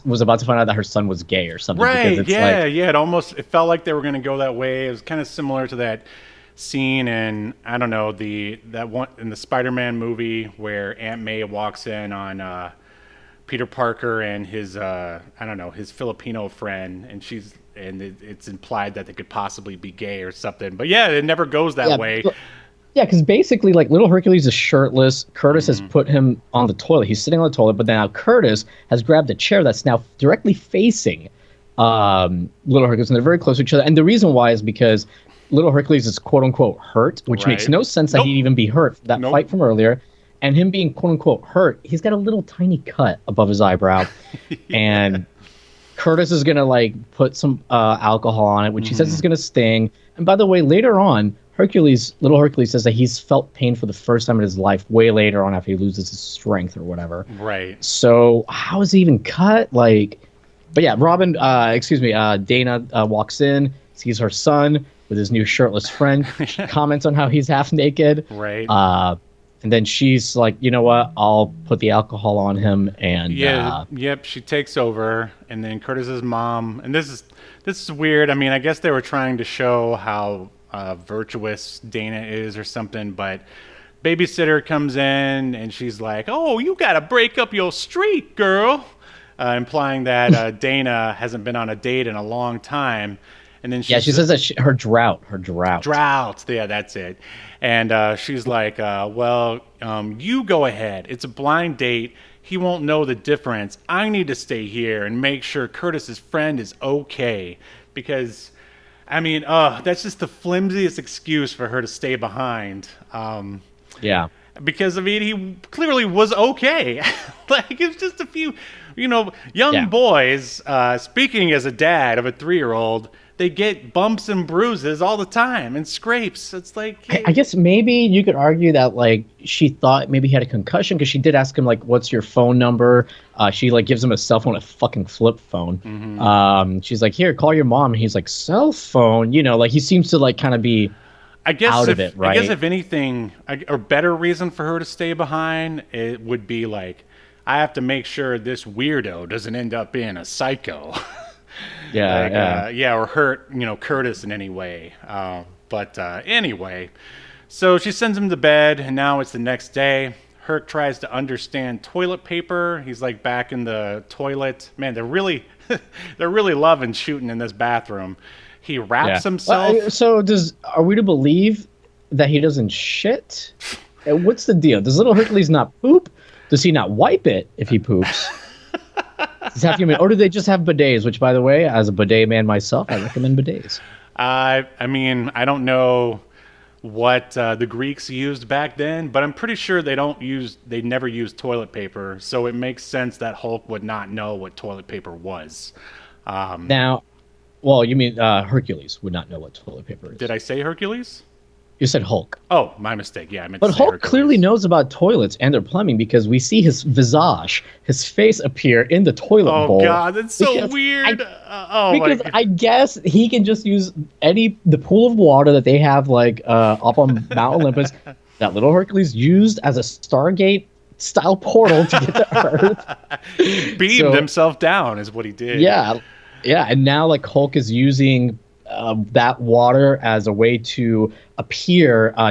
Speaker 2: was about to find out that her son was gay or something.
Speaker 1: Right. It felt like they were going to go that way. It was kind of similar to that scene in, I don't know, that one in the Spider-Man movie where Aunt May walks in on Peter Parker and his his Filipino friend, and and it's implied that they could possibly be gay or something. But yeah, it never goes that way.
Speaker 2: Yeah, because basically, like, little Hercules is shirtless. Curtis has put him on the toilet. He's sitting on the toilet, but now Curtis has grabbed a chair that's now directly facing little Hercules, and they're very close to each other. And the reason why is because little Hercules is quote unquote hurt, which makes no sense that he'd even be hurt. That fight from earlier, and him being quote unquote hurt, he's got a little tiny cut above his eyebrow, and Curtis is gonna like put some alcohol on it, which he says is gonna sting. And by the way, later on, little Hercules says that he's felt pain for the first time in his life way later on after he loses his strength or whatever.
Speaker 1: Right.
Speaker 2: So how is he even cut? Like, but yeah, Dana walks in, sees her son with his new shirtless friend. She comments on how he's half naked.
Speaker 1: Right.
Speaker 2: And then she's like, you know what? I'll put the alcohol on him. And
Speaker 1: she takes over. And then Curtis's mom, and this is weird. I mean, I guess they were trying to show how virtuous Dana is or something, but babysitter comes in and she's like, "Oh, you gotta break up your streak, girl," implying that Dana hasn't been on a date in a long time. And then she
Speaker 2: says that her drought.
Speaker 1: Yeah, that's it. And she's like, you go ahead. It's a blind date. He won't know the difference. I need to stay here and make sure Curtis's friend is okay, because I mean, that's just the flimsiest excuse for her to stay behind. Because, I mean, he clearly was okay. Like, it's just a few, young boys, speaking as a dad of a 3-year-old, they get bumps and bruises all the time and scrapes. It's like...
Speaker 2: I guess maybe you could argue that, like, she thought maybe he had a concussion, because she did ask him, like, what's your phone number? She, like, gives him a cell phone, a fucking flip phone. She's like, here, call your mom. And he's like, cell phone? Like, he seems to, like, kind of be out of it, right?
Speaker 1: I guess if anything, a better reason for her to stay behind, it would be, like, I have to make sure this weirdo doesn't end up being a psycho. Or hurt, Curtis in any way. But anyway, so she sends him to bed, and now it's the next day. Herc tries to understand toilet paper. He's like back in the toilet. Man, they're really loving shooting in this bathroom. He wraps himself.
Speaker 2: So are we to believe that he doesn't shit? What's the deal? Does little Hercules not poop? Does he not wipe it if he poops? Or do they just have bidets? Which, by the way, as a bidet man myself, I recommend bidets.
Speaker 1: I mean, I don't know what the Greeks used back then, but I'm pretty sure they never used toilet paper, so it makes sense that Hulk would not know what toilet paper was.
Speaker 2: You mean Hercules would not know what toilet paper is.
Speaker 1: Did I say Hercules?
Speaker 2: You said Hulk.
Speaker 1: Oh, my mistake. Yeah, I meant
Speaker 2: to
Speaker 1: say
Speaker 2: Hulk
Speaker 1: Hercules.
Speaker 2: Clearly knows about toilets and their plumbing, because we see his visage, his face appear in the toilet bowl.
Speaker 1: Oh, God, that's so weird.
Speaker 2: I guess he can just use the pool of water that they have, like, up on Mount Olympus, that little Hercules used as a Stargate-style portal to get to Earth.
Speaker 1: Beamed himself down is what he did.
Speaker 2: Yeah, and now, like, Hulk is using that water as a way to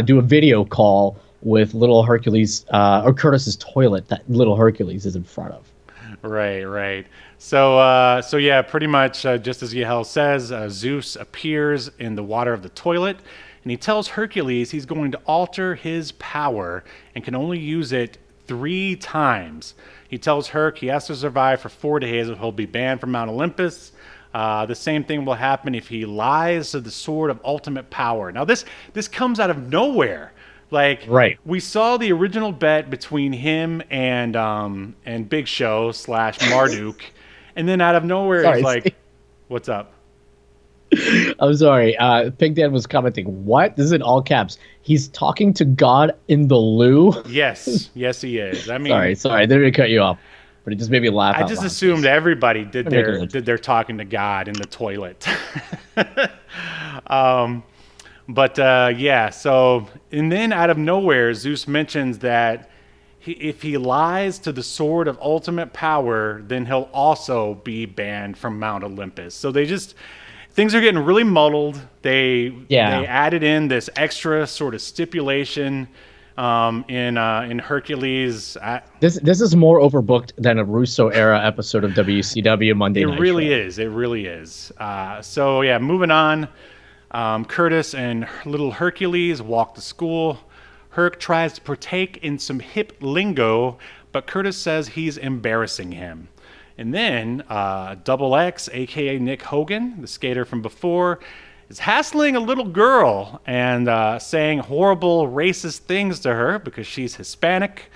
Speaker 2: do a video call with little Hercules, or Curtis's toilet that little Hercules is in front of.
Speaker 1: Right. So yeah, pretty much just as Yahel says, Zeus appears in the water of the toilet, and he tells Hercules he's going to alter his power and can only use it 3 times. He tells Herc he has to survive for 4 days or he'll be banned from Mount Olympus. The same thing will happen if he lies to the sword of ultimate power. Now, this comes out of nowhere. Like, we saw the original bet between him and Big Show / Marduk, and then out of nowhere, he's like, "What's up?"
Speaker 2: I'm sorry. Pig Dan was commenting, what? This is in all caps. He's talking to God in the loo?
Speaker 1: Yes, he is. I mean,
Speaker 2: sorry. I didn't mean to cut you off. But it just made me laugh.
Speaker 1: I just assumed everybody did their talking to God in the toilet. So, and then out of nowhere, Zeus mentions that if he lies to the sword of ultimate power, then he'll also be banned from Mount Olympus. So things are getting really muddled. They added in this extra sort of stipulation In Hercules.
Speaker 2: This is more overbooked than a Russo era episode of WCW Monday Night
Speaker 1: It really
Speaker 2: Show.
Speaker 1: is. It really is. So yeah, moving on. Curtis and Little Hercules walk to school. Herc tries to partake in some hip lingo, but Curtis says he's embarrassing him. And then Double X, aka Nick Hogan, the skater from before, is hassling a little girl and saying horrible racist things to her because she's Hispanic.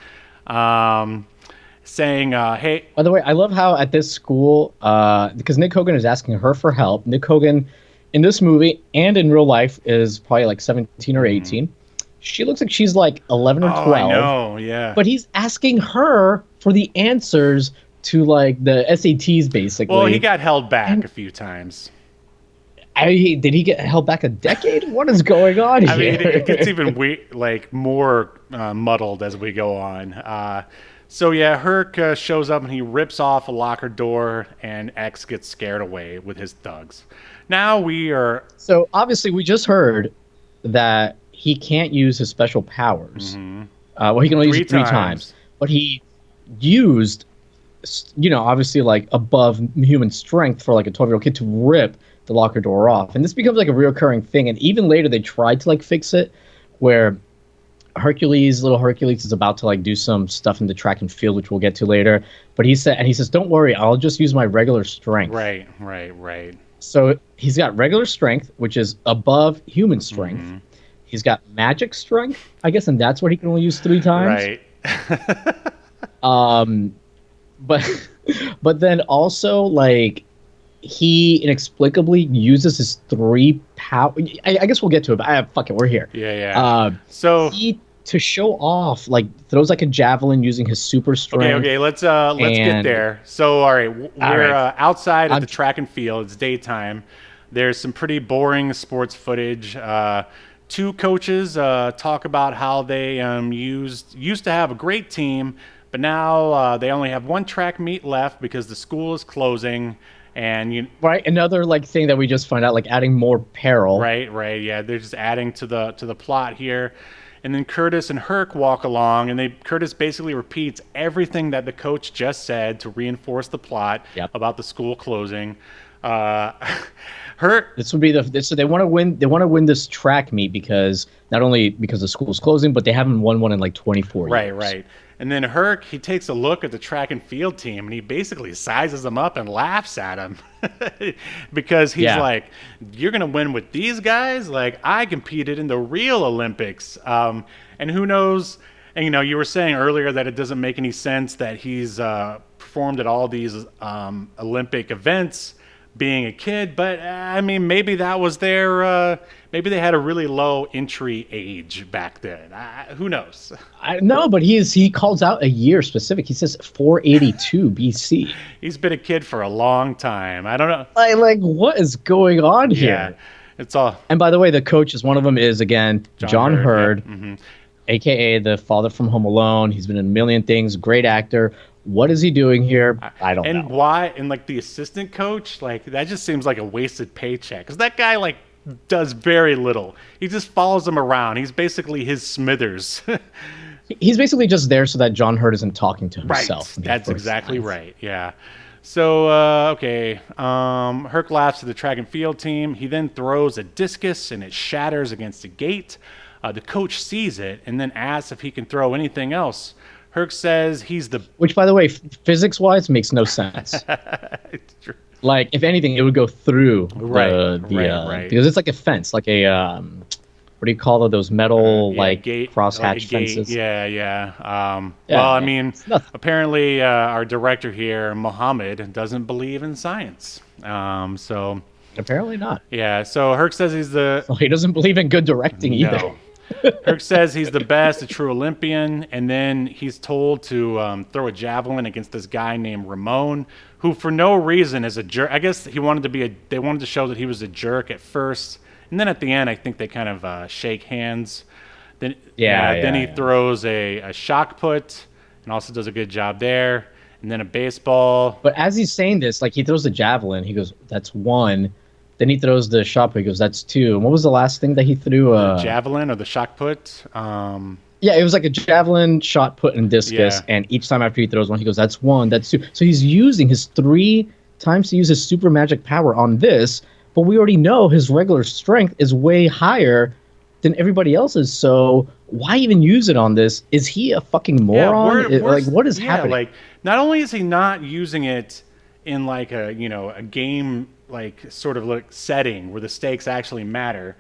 Speaker 1: Saying, hey.
Speaker 2: By the way, I love how at this school, because Nick Hogan is asking her for help. Nick Hogan, in this movie and in real life, is probably like 17 or 18. She looks like she's like 11 or 12.
Speaker 1: I know, yeah.
Speaker 2: But he's asking her for the answers to like the SATs, basically.
Speaker 1: Well, he got held back a few times.
Speaker 2: Did he get held back a decade? What is going on here?
Speaker 1: I mean, it gets even more muddled as we go on. So yeah, Herc shows up and he rips off a locker door, and X gets scared away with his thugs. Now we are.
Speaker 2: So obviously, we just heard that he can't use his special powers. Well, he can only use it 3 times. But he used, obviously like above human strength for like a 12-year-old kid to rip the locker door off. And this becomes like a reoccurring thing. And even later, they tried to like fix it, where Little Hercules is about to like do some stuff in the track and field, which we'll get to later. But he says, "Don't worry, I'll just use my regular strength."
Speaker 1: Right.
Speaker 2: So he's got regular strength, which is above human strength. He's got magic strength, I guess, and that's what he can only use 3 times.
Speaker 1: Right.
Speaker 2: But then also like he inexplicably uses his 3 power. I guess we'll get to it. But fuck it, we're here.
Speaker 1: Yeah. So
Speaker 2: he, to show off, like throws like a javelin using his super strength.
Speaker 1: Okay. Let's get there. So all right, we're outside at the track and field. It's daytime. There's some pretty boring sports footage. 2 coaches talk about how they used to have a great team, but now they only have 1 track meet left because the school is closing. And
Speaker 2: another like thing that we just find out, like adding more peril.
Speaker 1: Right. Yeah, they're just adding to the plot here. And then Curtis and Herc walk along, and Curtis basically repeats everything that the coach just said to reinforce the plot about the school closing.
Speaker 2: This would be so they want to win. They want to win this track meet because not only because the school's closing, but they haven't won one in like 24 years.
Speaker 1: Right. And then Herc, he takes a look at the track and field team, and he basically sizes them up and laughs at them because he's like, "You're gonna win with these guys? Like, I competed in the real Olympics." And who knows? And you were saying earlier that it doesn't make any sense that he's performed at all these Olympic events being a kid, but I mean, maybe that was their maybe they had a really low entry age back then. Who knows?
Speaker 2: No, but he calls out a year specific. He says 482 BC.
Speaker 1: He's been a kid for a long time. I don't know.
Speaker 2: Like what is going on here?
Speaker 1: Yeah, it's all.
Speaker 2: And by the way, the coaches, one of them is again John Hurd, aka the father from Home Alone. He's been in a million things. Great actor. What is he doing here? I don't know.
Speaker 1: And why? And like the assistant coach, like that just seems like a wasted paycheck because that guy like does very little. He just follows him around. He's basically his Smithers.
Speaker 2: He's basically just there so that John Hurt isn't talking to himself.
Speaker 1: Right. That's exactly right. Yeah. So Herc laughs at the track and field team. He then throws a discus and it shatters against a gate. The coach sees it and then asks if he can throw anything else. Herc says he's the...
Speaker 2: Which, by the way, physics-wise, makes no sense.
Speaker 1: It's true.
Speaker 2: Like, if anything, it would go through
Speaker 1: right.
Speaker 2: Because it's like a fence, like a... what do you call those metal,
Speaker 1: gate,
Speaker 2: crosshatch fences?
Speaker 1: Yeah. Well, I mean, apparently our director here, Mohammed, doesn't believe in science. So...
Speaker 2: Apparently not.
Speaker 1: Yeah, so Herc says he's the...
Speaker 2: Well, he doesn't believe in good directing either.
Speaker 1: Herc says he's the best, a true Olympian, and then he's told to throw a javelin against this guy named Ramon, who for no reason is a jerk. I guess they wanted to show that he was a jerk at first, and then at the end, I think they kind of shake hands. Then he throws a shock put, and also does a good job there, and then a baseball.
Speaker 2: But as he's saying this, like he throws the javelin, he goes, "That's 1." Then he throws the shot put. He goes, "That's 2." And what was the last thing that he threw?
Speaker 1: The javelin or the shock put?
Speaker 2: Yeah, it was like a javelin, shot put, and discus.
Speaker 1: Yeah.
Speaker 2: And each time after he throws one, he goes, "That's one, that's two." So he's using his 3 times to use his super magic power on this, but we already know his regular strength is way higher than everybody else's. So why even use it on this? Is he a fucking moron? Like, what is happening?
Speaker 1: Like, not only is he not using it in like a a game like sort of like setting where the stakes actually matter,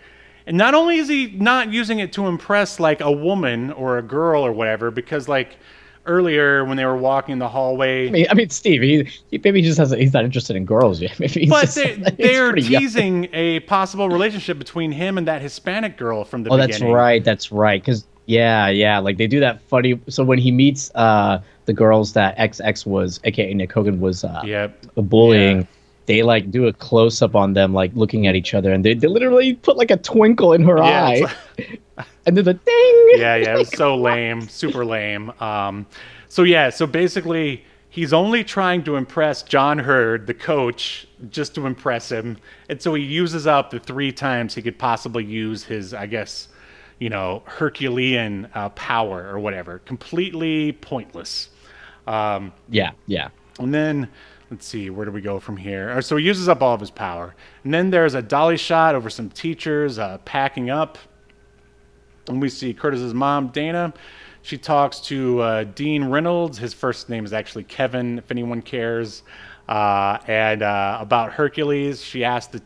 Speaker 1: and not only is he not using it to impress like a woman or a girl or whatever, because like earlier when they were walking the hallway.
Speaker 2: I mean, Steve, he maybe he just has he's not interested in girls yet. Maybe he's
Speaker 1: But
Speaker 2: just,
Speaker 1: they're teasing a possible relationship between him and that Hispanic girl from the beginning.
Speaker 2: That's right. That's right. Because yeah, like they do that funny. So when he meets the girls that XX was, aka Nick Hogan, was bullying, they like do a close up on them, like looking at each other, and they literally put like a twinkle in her eye, and then the ding.
Speaker 1: Yeah, it was so lame, super lame. So basically, he's only trying to impress John Hurd, the coach, just to impress him, and so he uses up the 3 times he could possibly use his, I guess, Herculean power or whatever. Completely pointless.
Speaker 2: Yeah.
Speaker 1: And then, let's see, where do we go from here? So he uses up all of his power. And then there's a dolly shot over some teachers packing up. And we see Curtis's mom, Dana. She talks to Dean Reynolds. His first name is actually Kevin, if anyone cares. And about Hercules, she asked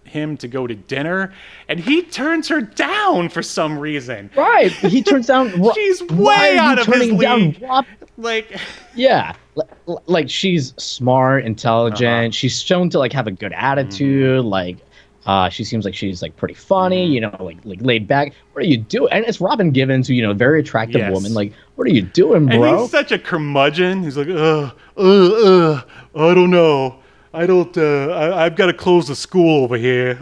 Speaker 1: him to go to dinner, and he turns her down for some reason.
Speaker 2: Right, he turns down.
Speaker 1: She's way out of his league. Like,
Speaker 2: yeah, like she's smart, intelligent. She's shown to like have a good attitude. Like, she seems like she's like pretty funny. Like laid back. What are you doing? And it's Robin Givens, who very attractive woman. Like, what are you doing, bro?
Speaker 1: And he's such a curmudgeon. He's like, I don't know. I've got to close the school over here.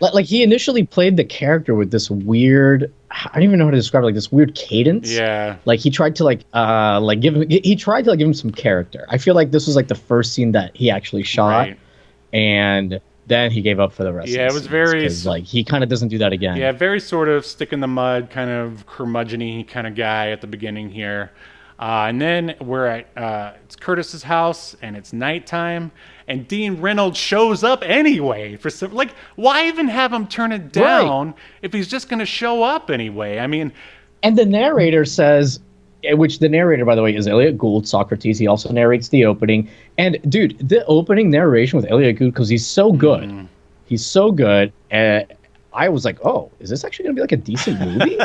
Speaker 2: Like he initially played the character with this weird, I don't even know how to describe it, like this weird cadence.
Speaker 1: Yeah.
Speaker 2: Like he tried to give him some character. I feel like this was like the first scene that he actually shot,
Speaker 1: right.
Speaker 2: And then he gave up for the rest.
Speaker 1: Yeah,
Speaker 2: of the
Speaker 1: it was very
Speaker 2: like he kind of doesn't do that again.
Speaker 1: Yeah, very sort of stick in the mud, kind of curmudgeon-y kind of guy at the beginning here. And then we're at it's Curtis's house, and it's nighttime, and Dean Reynolds shows up anyway. For some, like, why even have him turn it down if he's just going to show up anyway? I mean,
Speaker 2: and the narrator says, which the narrator, by the way, is Elliot Gould, Socrates. He also narrates the opening. And dude, the opening narration with Elliot Gould, because he's so good. He's so good. I was like, oh, is this actually going to be like a decent movie?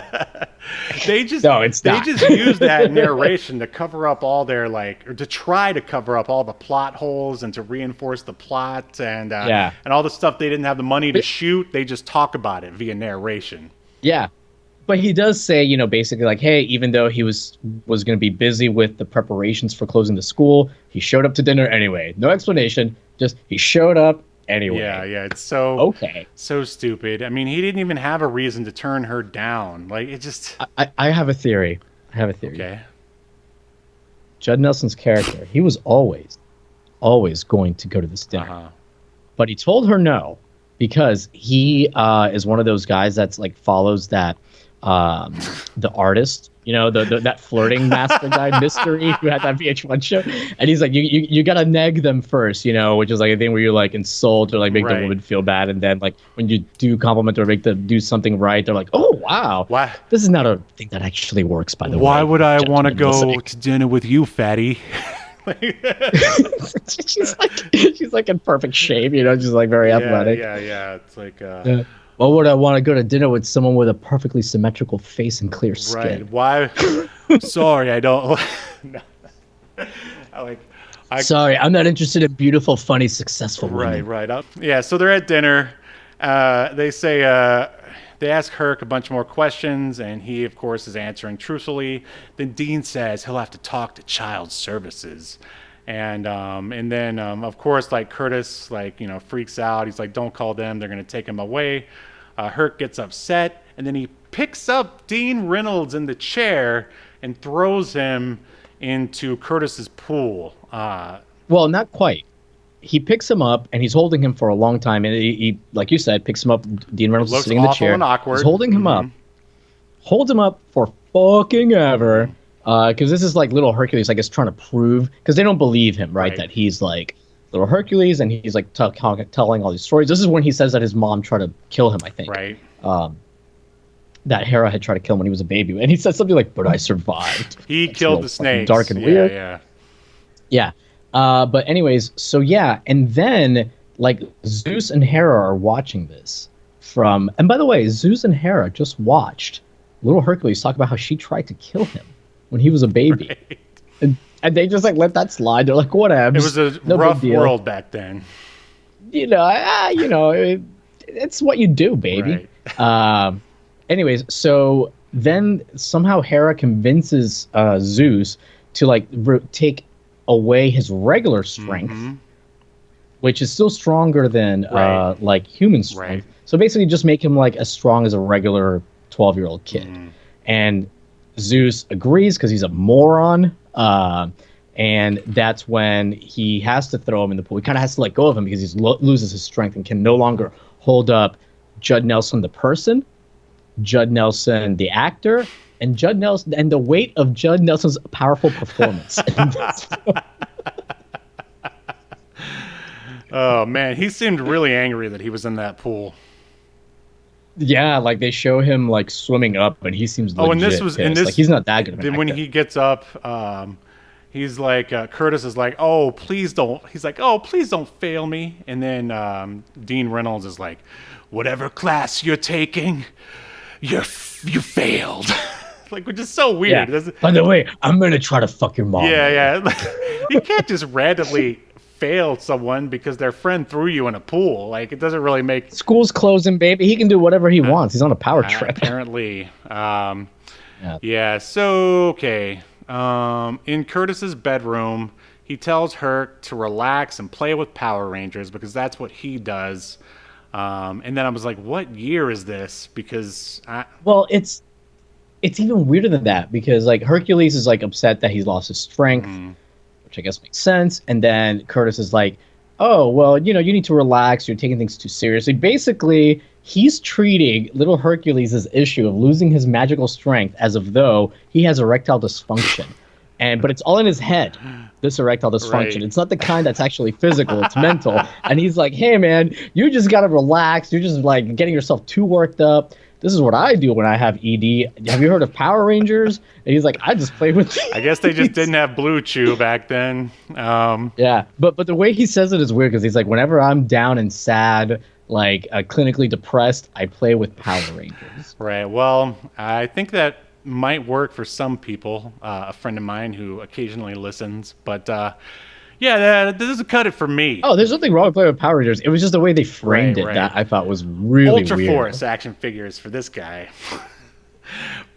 Speaker 1: They just use that narration to cover up all their or to try to cover up all the plot holes and to reinforce the plot and all the stuff they didn't have the money to shoot. They just talk about it via narration.
Speaker 2: Yeah. But he does say, basically like, hey, even though he was going to be busy with the preparations for closing the school, he showed up to dinner anyway. No explanation. Just he showed up anyway.
Speaker 1: Yeah. It's so stupid. I mean, he didn't even have a reason to turn her down. Like, it just.
Speaker 2: I have a theory.
Speaker 1: Okay.
Speaker 2: Judd Nelson's character, he was always going to go to this dinner. But he told her no because he is one of those guys that's like follows that. The artist, that flirting master guy, Mystery, who had that VH1 show, and he's like, you gotta neg them first, which is like a thing where you like insult or like make the woman feel bad, and then like when you do compliment or make them do something right, they're like, oh wow, this is not a thing that actually works. By the way,
Speaker 1: why would I want to go to dinner with you, fatty?
Speaker 2: she's like in perfect shape, she's like very athletic.
Speaker 1: Yeah. It's like.
Speaker 2: Why would I want to go to dinner with someone with a perfectly symmetrical face and clear skin?
Speaker 1: Right. Why? Sorry, I don't. No.
Speaker 2: Sorry, I'm not interested in beautiful, funny, successful women.
Speaker 1: Right. Yeah, so they're at dinner. They say, they ask Herc a bunch more questions, and he, of course, is answering truthfully. Then Dean says he'll have to talk to Child Services. And then, of course, like Curtis, freaks out. He's like, don't call them. They're going to take him away. Herc gets upset. And then he picks up Dean Reynolds in the chair and throws him into Curtis's pool.
Speaker 2: Well, not quite. He picks him up, and he's holding him for a long time. And he like you said, picks him up. Dean Reynolds is sitting in the chair.
Speaker 1: And awkward.
Speaker 2: He's holding him up. holds him up for fucking ever. Because this is like Little Hercules, I guess, trying to prove, because they don't believe him, right? That he's like Little Hercules, and he's like telling all these stories. This is when he says that his mom tried to kill him, I think.
Speaker 1: Right.
Speaker 2: That Hera had tried to kill him when he was a baby, and he said something like, "But I survived."
Speaker 1: He killed the snakes.
Speaker 2: Dark and weird.
Speaker 1: Yeah.
Speaker 2: But anyways, so yeah, and then like Zeus and Hera are watching this from, and by the way, Zeus and Hera just watched Little Hercules talk about how she tried to kill him when he was a baby.
Speaker 1: Right.
Speaker 2: And they just like let that slide. They're like, whatever.
Speaker 1: It was a rough world back then.
Speaker 2: It's what you do, baby. Right. Anyways, so then somehow Hera convinces Zeus to like take away his regular strength, which is still stronger than like human strength. Right. So basically, just make him like as strong as a regular 12-year-old kid. And Zeus agrees because he's a moron. And that's when he has to throw him in the pool. He kind of has to let go of him because he loses his strength and can no longer hold up Judd Nelson the person, Judd Nelson the actor, and Judd Nelson and the weight of Judd Nelson's powerful performance.
Speaker 1: Oh man, he seemed really angry that he was in that pool.
Speaker 2: Yeah, like they show him like swimming up, and he seems legit
Speaker 1: and this was
Speaker 2: pissed.
Speaker 1: in this.
Speaker 2: Like, he's not that good of an
Speaker 1: Then when
Speaker 2: actor.
Speaker 1: he gets up, he's like Curtis is like, "Oh, please don't." He's like, "Oh, please don't fail me." And then Dean Reynolds is like, "Whatever class you're taking, you failed." Like, which is so weird.
Speaker 2: Yeah. By the way, I'm gonna try to fuck your mom.
Speaker 1: Yeah. You can't just randomly fail someone because their friend threw you in a pool. Like, it doesn't really make...
Speaker 2: School's closing, baby. He can do whatever he wants. He's on a power trip.
Speaker 1: Apparently. Yeah, so, okay. In Curtis's bedroom, he tells Herc to relax and play with Power Rangers because that's what he does. And then I was like, what year is this? Because...
Speaker 2: Well, it's even weirder than that because, like, Hercules is, like, upset that he's lost his strength, which I guess makes sense. And then Curtis is like, oh, well, you need to relax. You're taking things too seriously. Basically, he's treating Little Hercules' issue of losing his magical strength as if though he has erectile dysfunction. But it's all in his head, this erectile dysfunction. Right. It's not the kind that's actually physical. It's mental. And he's like, hey, man, you just got to relax. You're just, like, getting yourself too worked up. This is what I do when I have ED. Have you heard of Power Rangers? And he's like, I just play with these.
Speaker 1: I guess they just didn't have Blue Chew back then.
Speaker 2: Yeah, but the way he says it is weird because he's like, whenever I'm down and sad, like clinically depressed, I play with Power Rangers.
Speaker 1: Right. Well, I think that might work for some people. A friend of mine who occasionally listens, but yeah, this doesn't cut it for me.
Speaker 2: Oh, there's nothing wrong with playing with Power Rangers. It was just the way they framed it that I thought was really
Speaker 1: Ultra
Speaker 2: weird.
Speaker 1: Force action figures for this guy.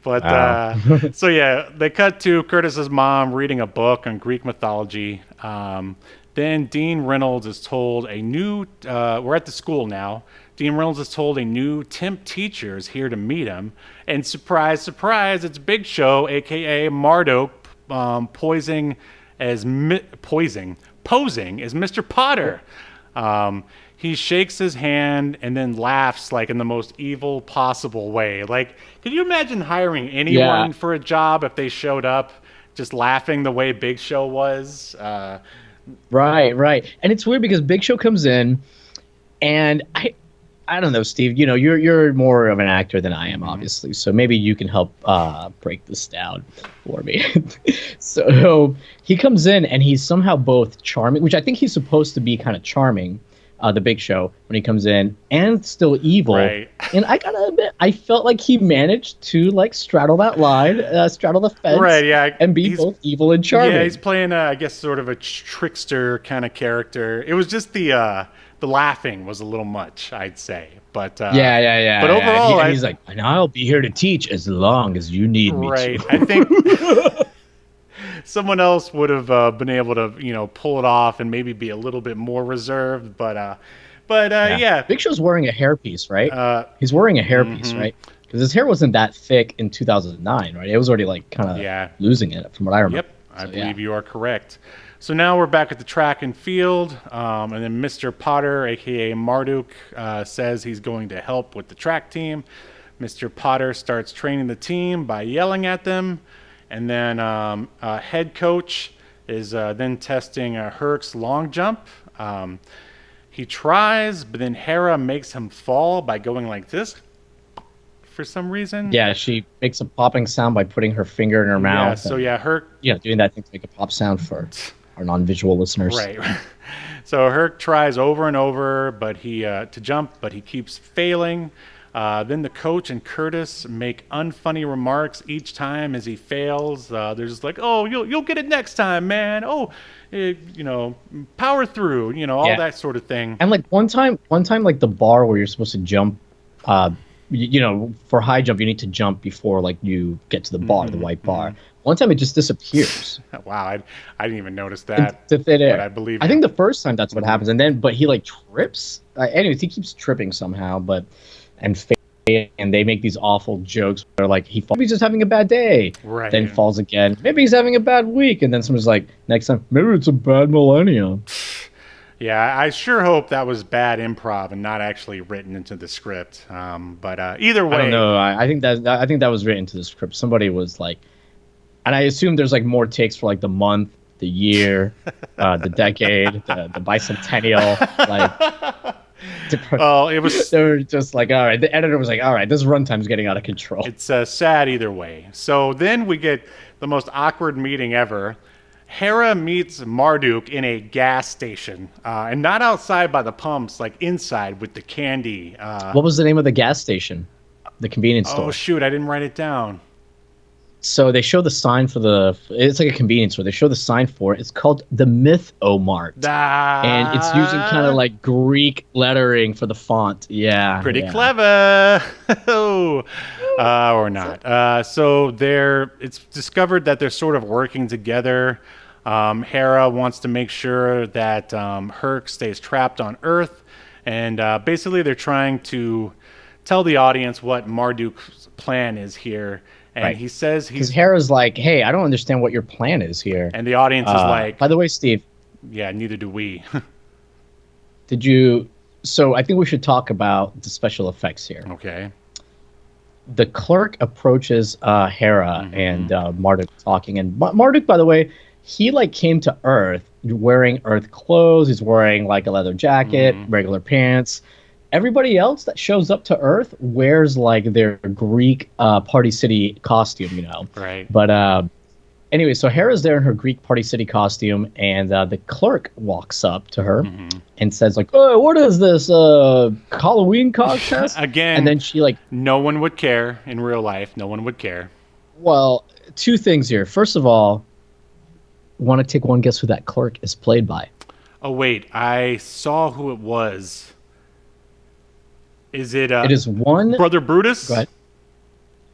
Speaker 1: But so yeah, they cut to Curtis's mom reading a book on Greek mythology. Then Dean Reynolds is told a new. We're at the school now. Dean Reynolds is told a new temp teacher is here to meet him, and surprise, surprise, it's Big Show, aka Marduk, posing as Mr. Potter. He shakes his hand and then laughs like in the most evil possible way. Like, can you imagine hiring anyone for a job if they showed up just laughing the way Big Show was?
Speaker 2: Right. And it's weird because Big Show comes in, and I don't know, Steve. You're more of an actor than I am, obviously. So maybe you can help break this down for me. So he comes in and he's somehow both charming, which I think he's supposed to be kind of charming, the Big Show, when he comes in, and still evil.
Speaker 1: Right.
Speaker 2: And I gotta admit, I felt like he managed to like straddle that line, straddle the fence,
Speaker 1: right? Yeah,
Speaker 2: and be both evil and charming.
Speaker 1: Yeah, he's playing, I guess, sort of a trickster kind of character. It was just the laughing was a little much, I'd say. But
Speaker 2: yeah.
Speaker 1: But overall,
Speaker 2: he's like, and I'll be here to teach as long as you need me to.
Speaker 1: Right. I think someone else would have been able to, pull it off and maybe be a little bit more reserved. But yeah.
Speaker 2: Big Show's wearing a hairpiece, right? He's wearing a hairpiece, right? Because his hair wasn't that thick in 2009, right? It was already like kind of losing it, from what I remember.
Speaker 1: Yep, I believe you are correct. So now we're back at the track and field, and then Mr. Potter, a.k.a. Marduk, says he's going to help with the track team. Mr. Potter starts training the team by yelling at them. And then head coach is then testing Herc's long jump. He tries, but then Hera makes him fall by going like this for some reason.
Speaker 2: Yeah, she makes a popping sound by putting her finger in her mouth.
Speaker 1: Yeah, so yeah, Herc...
Speaker 2: Yeah, doing that thing to make a pop sound for our non-visual listeners.
Speaker 1: Right. So Herc tries over and over to jump, but he keeps failing. Then the coach and Curtis make unfunny remarks each time as he fails. They're just like, "Oh, you'll get it next time, man. Oh, power through. All that sort of thing."
Speaker 2: And like one time, like the bar where you're supposed to jump, for high jump, you need to jump before like you get to the bar, the white bar. One time it just disappears.
Speaker 1: Wow, I didn't even notice that.
Speaker 2: To thin air.
Speaker 1: But I believe.
Speaker 2: I think the first time that's what happens, but he like trips. Anyways, he keeps tripping somehow, and they make these awful jokes. They're like, maybe he's just having a bad day.
Speaker 1: Right.
Speaker 2: Then falls again. Maybe he's having a bad week, and then someone's like, next time, maybe it's a bad millennium.
Speaker 1: Yeah, I sure hope that was bad improv and not actually written into the script. But either way,
Speaker 2: I don't know. I think that was written into the script. Somebody was like, and I assume there's like more takes for like the month, the year, the decade, the bicentennial, like.
Speaker 1: Well, it was.
Speaker 2: They were just like, all right. The editor was like, all right, this runtime's getting out of control.
Speaker 1: It's sad either way. So then we get the most awkward meeting ever. Hera meets Marduk in a gas station, and not outside by the pumps, like inside with the candy.
Speaker 2: What was the name of the gas station? The convenience store.
Speaker 1: Oh shoot, I didn't write it down.
Speaker 2: So they show the sign for it's like a convenience store. They show the sign for it. It's called the Myth-O-Mart. And it's using kind of like Greek lettering for the font. Yeah.
Speaker 1: Pretty clever. Or not. So it's discovered that they're sort of working together. Hera wants to make sure that Herc stays trapped on Earth. And basically they're trying to tell the audience what Marduk's plan is here. And he says because
Speaker 2: Hera's like, hey, I don't understand what your plan is here.
Speaker 1: And the audience is like...
Speaker 2: By the way, Steve.
Speaker 1: Yeah, neither do we.
Speaker 2: So I think we should talk about the special effects here.
Speaker 1: Okay.
Speaker 2: The clerk approaches Hera and Marduk talking. And Marduk, by the way, he like came to Earth wearing Earth clothes. He's wearing like a leather jacket, regular pants. Everybody else that shows up to Earth wears like their Greek Party City costume,
Speaker 1: Right.
Speaker 2: But anyway, so Hera's there in her Greek Party City costume, and the clerk walks up to her and says like, "Oh, what is this Halloween contest?"
Speaker 1: Again,
Speaker 2: and then she like,
Speaker 1: no one would care in real life. No one would care.
Speaker 2: Well, two things here. First of all, want to take one guess who that clerk is played by?
Speaker 1: Oh wait, I saw who it was. Is it?
Speaker 2: It is one
Speaker 1: Brother Brutus.
Speaker 2: Go ahead.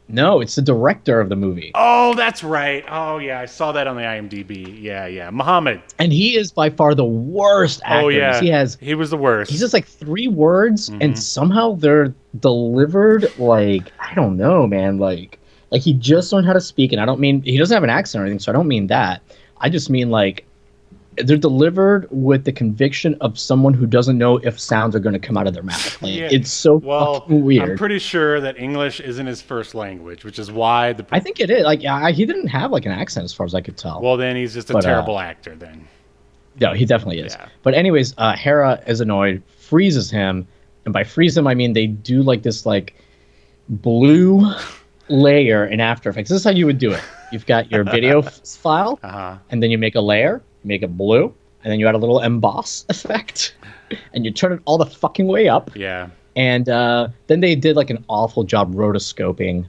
Speaker 2: No, it's the director of the movie.
Speaker 1: Oh, that's right. Oh yeah, I saw that on the IMDb. Yeah, Muhammad.
Speaker 2: And he is by far the worst actor.
Speaker 1: Oh yeah,
Speaker 2: he
Speaker 1: was the worst.
Speaker 2: He's just like 3 words, and somehow they're delivered like I don't know, man. Like he just learned how to speak, and I don't mean he doesn't have an accent or anything, so I don't mean that. I just mean like they're delivered with the conviction of someone who doesn't know if sounds are going to come out of their mouth. Like, it's so fucking weird.
Speaker 1: I'm pretty sure that English isn't his first language, which is why
Speaker 2: I think it is. Like, he didn't have like an accent as far as I could tell.
Speaker 1: Well, then he's just a terrible actor. Then.
Speaker 2: No, he definitely is.
Speaker 1: Yeah.
Speaker 2: But anyways, Hera is annoyed, freezes him, and by freeze him I mean they do like this like blue layer in After Effects. This is how you would do it. You've got your video file, and then you make a layer. Make it blue, and then you add a little emboss effect, and you turn it all the fucking way up.
Speaker 1: Yeah.
Speaker 2: And then they did like an awful job rotoscoping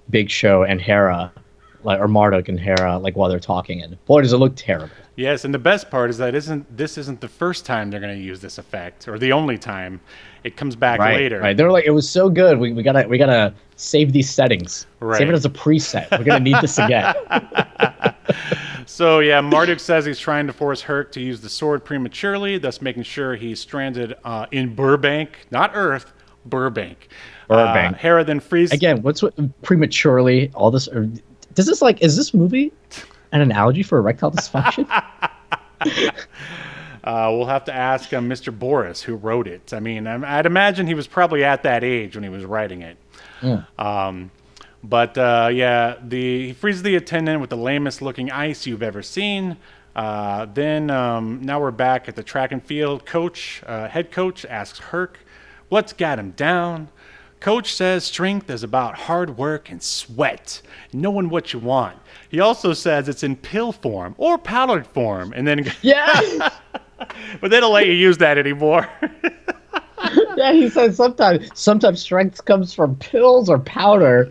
Speaker 2: Big Show and Hera, or Marduk and Hera, like while they're talking, and boy, does it look terrible.
Speaker 1: Yes, and the best part is that this isn't the first time they're going to use this effect, or the only time. It comes back later.
Speaker 2: Right. They're like, it was so good. We gotta save these settings.
Speaker 1: Right.
Speaker 2: Save it as a preset. We're gonna need this again.
Speaker 1: So yeah, Marduk says he's trying to force Herc to use the sword prematurely, thus making sure he's stranded in Burbank, not Earth, Burbank. Hera then frees
Speaker 2: again. What's prematurely? All this. Does this like? Is this movie an analogy for erectile dysfunction?
Speaker 1: We'll have to ask Mr. Boris who wrote it. I mean, I'd imagine he was probably at that age when he was writing it.
Speaker 2: Yeah.
Speaker 1: He freezes the attendant with the lamest looking ice you've ever seen. Then now we're back at the track and field. Head coach asks Herc, what's got him down? Coach says strength is about hard work and sweat, knowing what you want. He also says it's in pill form or powdered form, and then
Speaker 2: Yeah.
Speaker 1: but they don't let you use that anymore.
Speaker 2: Yeah, he says sometimes strength comes from pills or powder.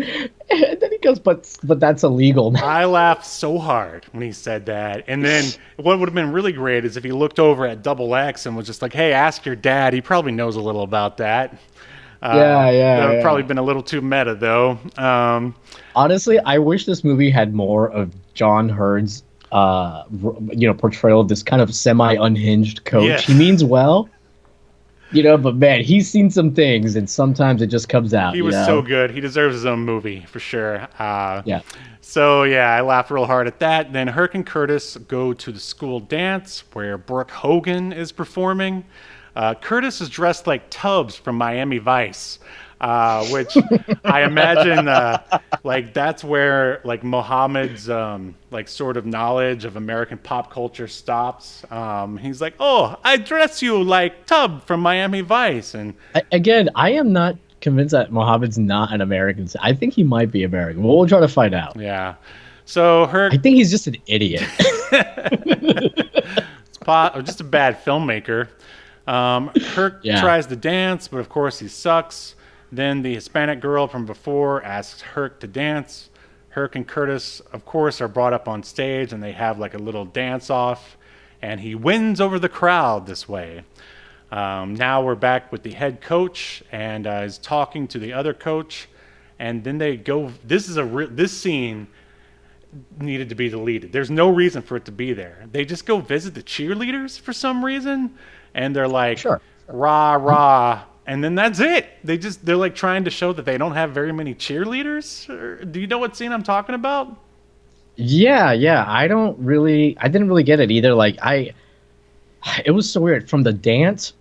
Speaker 2: And then he goes, but that's illegal now.
Speaker 1: I laughed so hard when he said that. And then what would have been really great is if he looked over at Double X and was just like, hey, ask your dad. He probably knows a little about that. That would have probably been a little too meta, though.
Speaker 2: Honestly, I wish this movie had more of John Hurd's, portrayal of this kind of semi-unhinged coach.
Speaker 1: Yeah.
Speaker 2: He means well, but man, he's seen some things, and sometimes it just comes out.
Speaker 1: He was so good. He deserves his own movie, for sure.
Speaker 2: Yeah.
Speaker 1: So, yeah, I laughed real hard at that. Then Herc and Curtis go to the school dance where Brooke Hogan is performing. Curtis is dressed like Tubbs from Miami Vice, which I imagine that's where Muhammad's sort of knowledge of American pop culture stops. He's like, oh, I dress you like Tubb from Miami Vice. And
Speaker 2: I am not convinced that Muhammad's not an American. I think he might be American. We'll try to find out.
Speaker 1: Yeah. So Herc,
Speaker 2: I think he's just an idiot.
Speaker 1: just a bad filmmaker. Herc tries to dance, but of course he sucks. Then the Hispanic girl from before asks Herc to dance. Herc and Curtis, of course, are brought up on stage, and they have like a little dance-off, and he wins over the crowd this way. Now we're back with the head coach, and is talking to the other coach, and then they go. This scene needed to be deleted. There's no reason for it to be there. They just go visit the cheerleaders for some reason. And they're like,
Speaker 2: sure.
Speaker 1: Rah, rah. And then that's it. They're like trying to show that they don't have very many cheerleaders. Do you know what scene I'm talking about?
Speaker 2: Yeah. I didn't really get it either. It was so weird from the dance.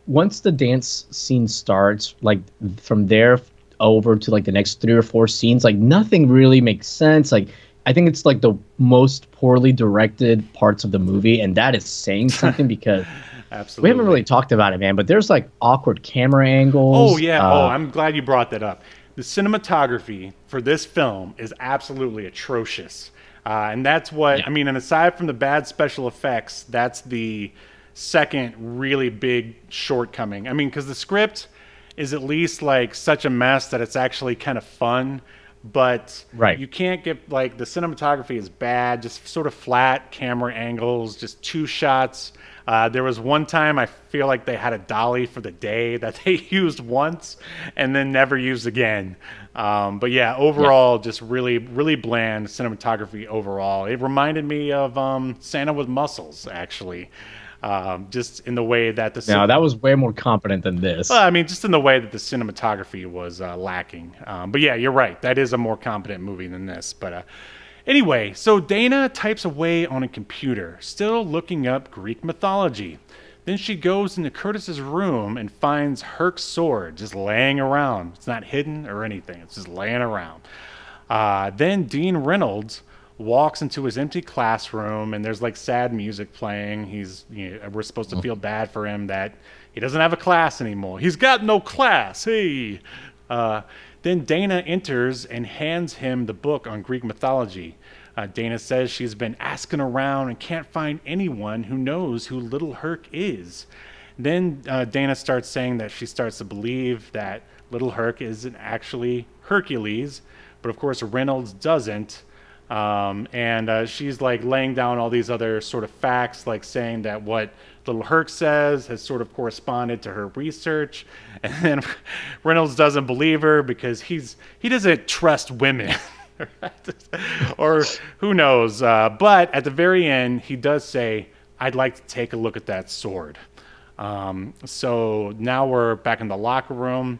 Speaker 2: Once the dance scene starts, like from there over to like the next 3 or 4 scenes, like nothing really makes sense. Like, I think it's like the most poorly directed parts of the movie. And that is saying something because
Speaker 1: Absolutely.
Speaker 2: We haven't really talked about it, man, but there's like awkward camera angles.
Speaker 1: Oh, yeah. I'm glad you brought that up. The cinematography for this film is absolutely atrocious. And that's what, I mean, and aside from the bad special effects, that's the second really big shortcoming. I mean, because the script is at least like such a mess that it's actually kind of fun. But you can't get, like, the cinematography is bad, just sort of flat camera angles, just 2 shots. There was one time I feel like they had a dolly for the day that they used once and then never used again. But yeah, overall, just really, really bland cinematography overall. It reminded me of Santa with Muscles, actually. Just in the way that
Speaker 2: that was way more competent than this.
Speaker 1: Well, I mean, just in the way that the cinematography was lacking. But yeah, you're right. That is a more competent movie than this. But anyway, so Dana types away on a computer, still looking up Greek mythology. Then she goes into Curtis's room and finds Herc's sword just laying around. It's not hidden or anything. It's just laying around. Then Dean Reynolds walks into his empty classroom, and there's like sad music playing. We're supposed to feel bad for him that he doesn't have a class anymore. He's got no class. Hey. Then Dana enters and hands him the book on Greek mythology. Dana says she's been asking around and can't find anyone who knows who Little Herc is. Then Dana starts saying that she starts to believe that Little Herc isn't actually Hercules, but of course Reynolds doesn't. And she's like laying down all these other sort of facts, like saying that what Little Herc says has sort of corresponded to her research. And then Reynolds doesn't believe her because he doesn't trust women. Or who knows. But at the very end, he does say, I'd like to take a look at that sword. So now we're back in the locker room.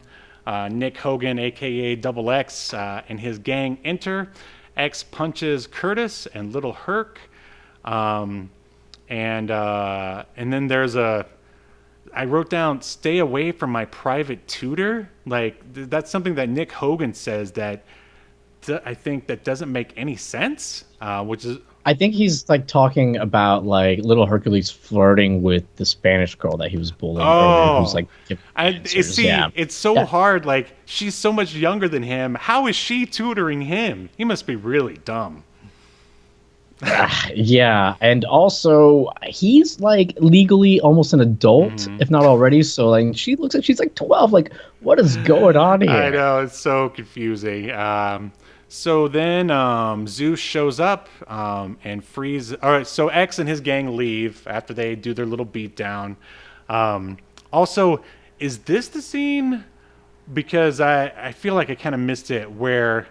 Speaker 1: Nick Hogan, a.k.a. Double X, and his gang enter. X punches Curtis and Little Herc. And And then there's I wrote down, stay away from my private tutor. Like, that's something that Nick Hogan says that I think that doesn't make any sense, which is...
Speaker 2: I think he's like talking about like Little Hercules flirting with the Spanish girl that he was bullying earlier, who's like
Speaker 1: it's so hard. Like, she's so much younger than him. How is she tutoring him? He must be really dumb.
Speaker 2: Yeah, and also he's like legally almost an adult, if not already. So like she looks like she's like 12. Like, what is going on here?
Speaker 1: I know, it's so confusing. So then Zeus shows up and frees. All right, so X and his gang leave after they do their little beatdown. Also, is this the scene? Because I feel like I kind of missed it, where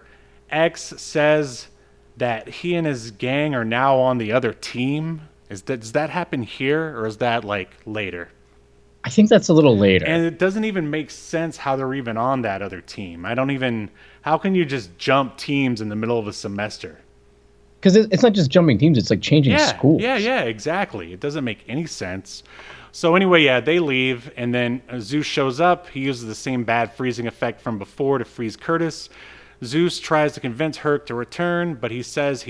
Speaker 1: X says that he and his gang are now on the other team. Does that happen here, or is that like later?
Speaker 2: I think that's a little later.
Speaker 1: And it doesn't even make sense how they're even on that other team. How can you just jump teams in the middle of a semester?
Speaker 2: Because it's not just jumping teams, it's like changing schools.
Speaker 1: Yeah, exactly. It doesn't make any sense. So anyway, yeah, they leave, and then Zeus shows up. He uses the same bad freezing effect from before to freeze Curtis. Zeus tries to convince Herc to return, but he says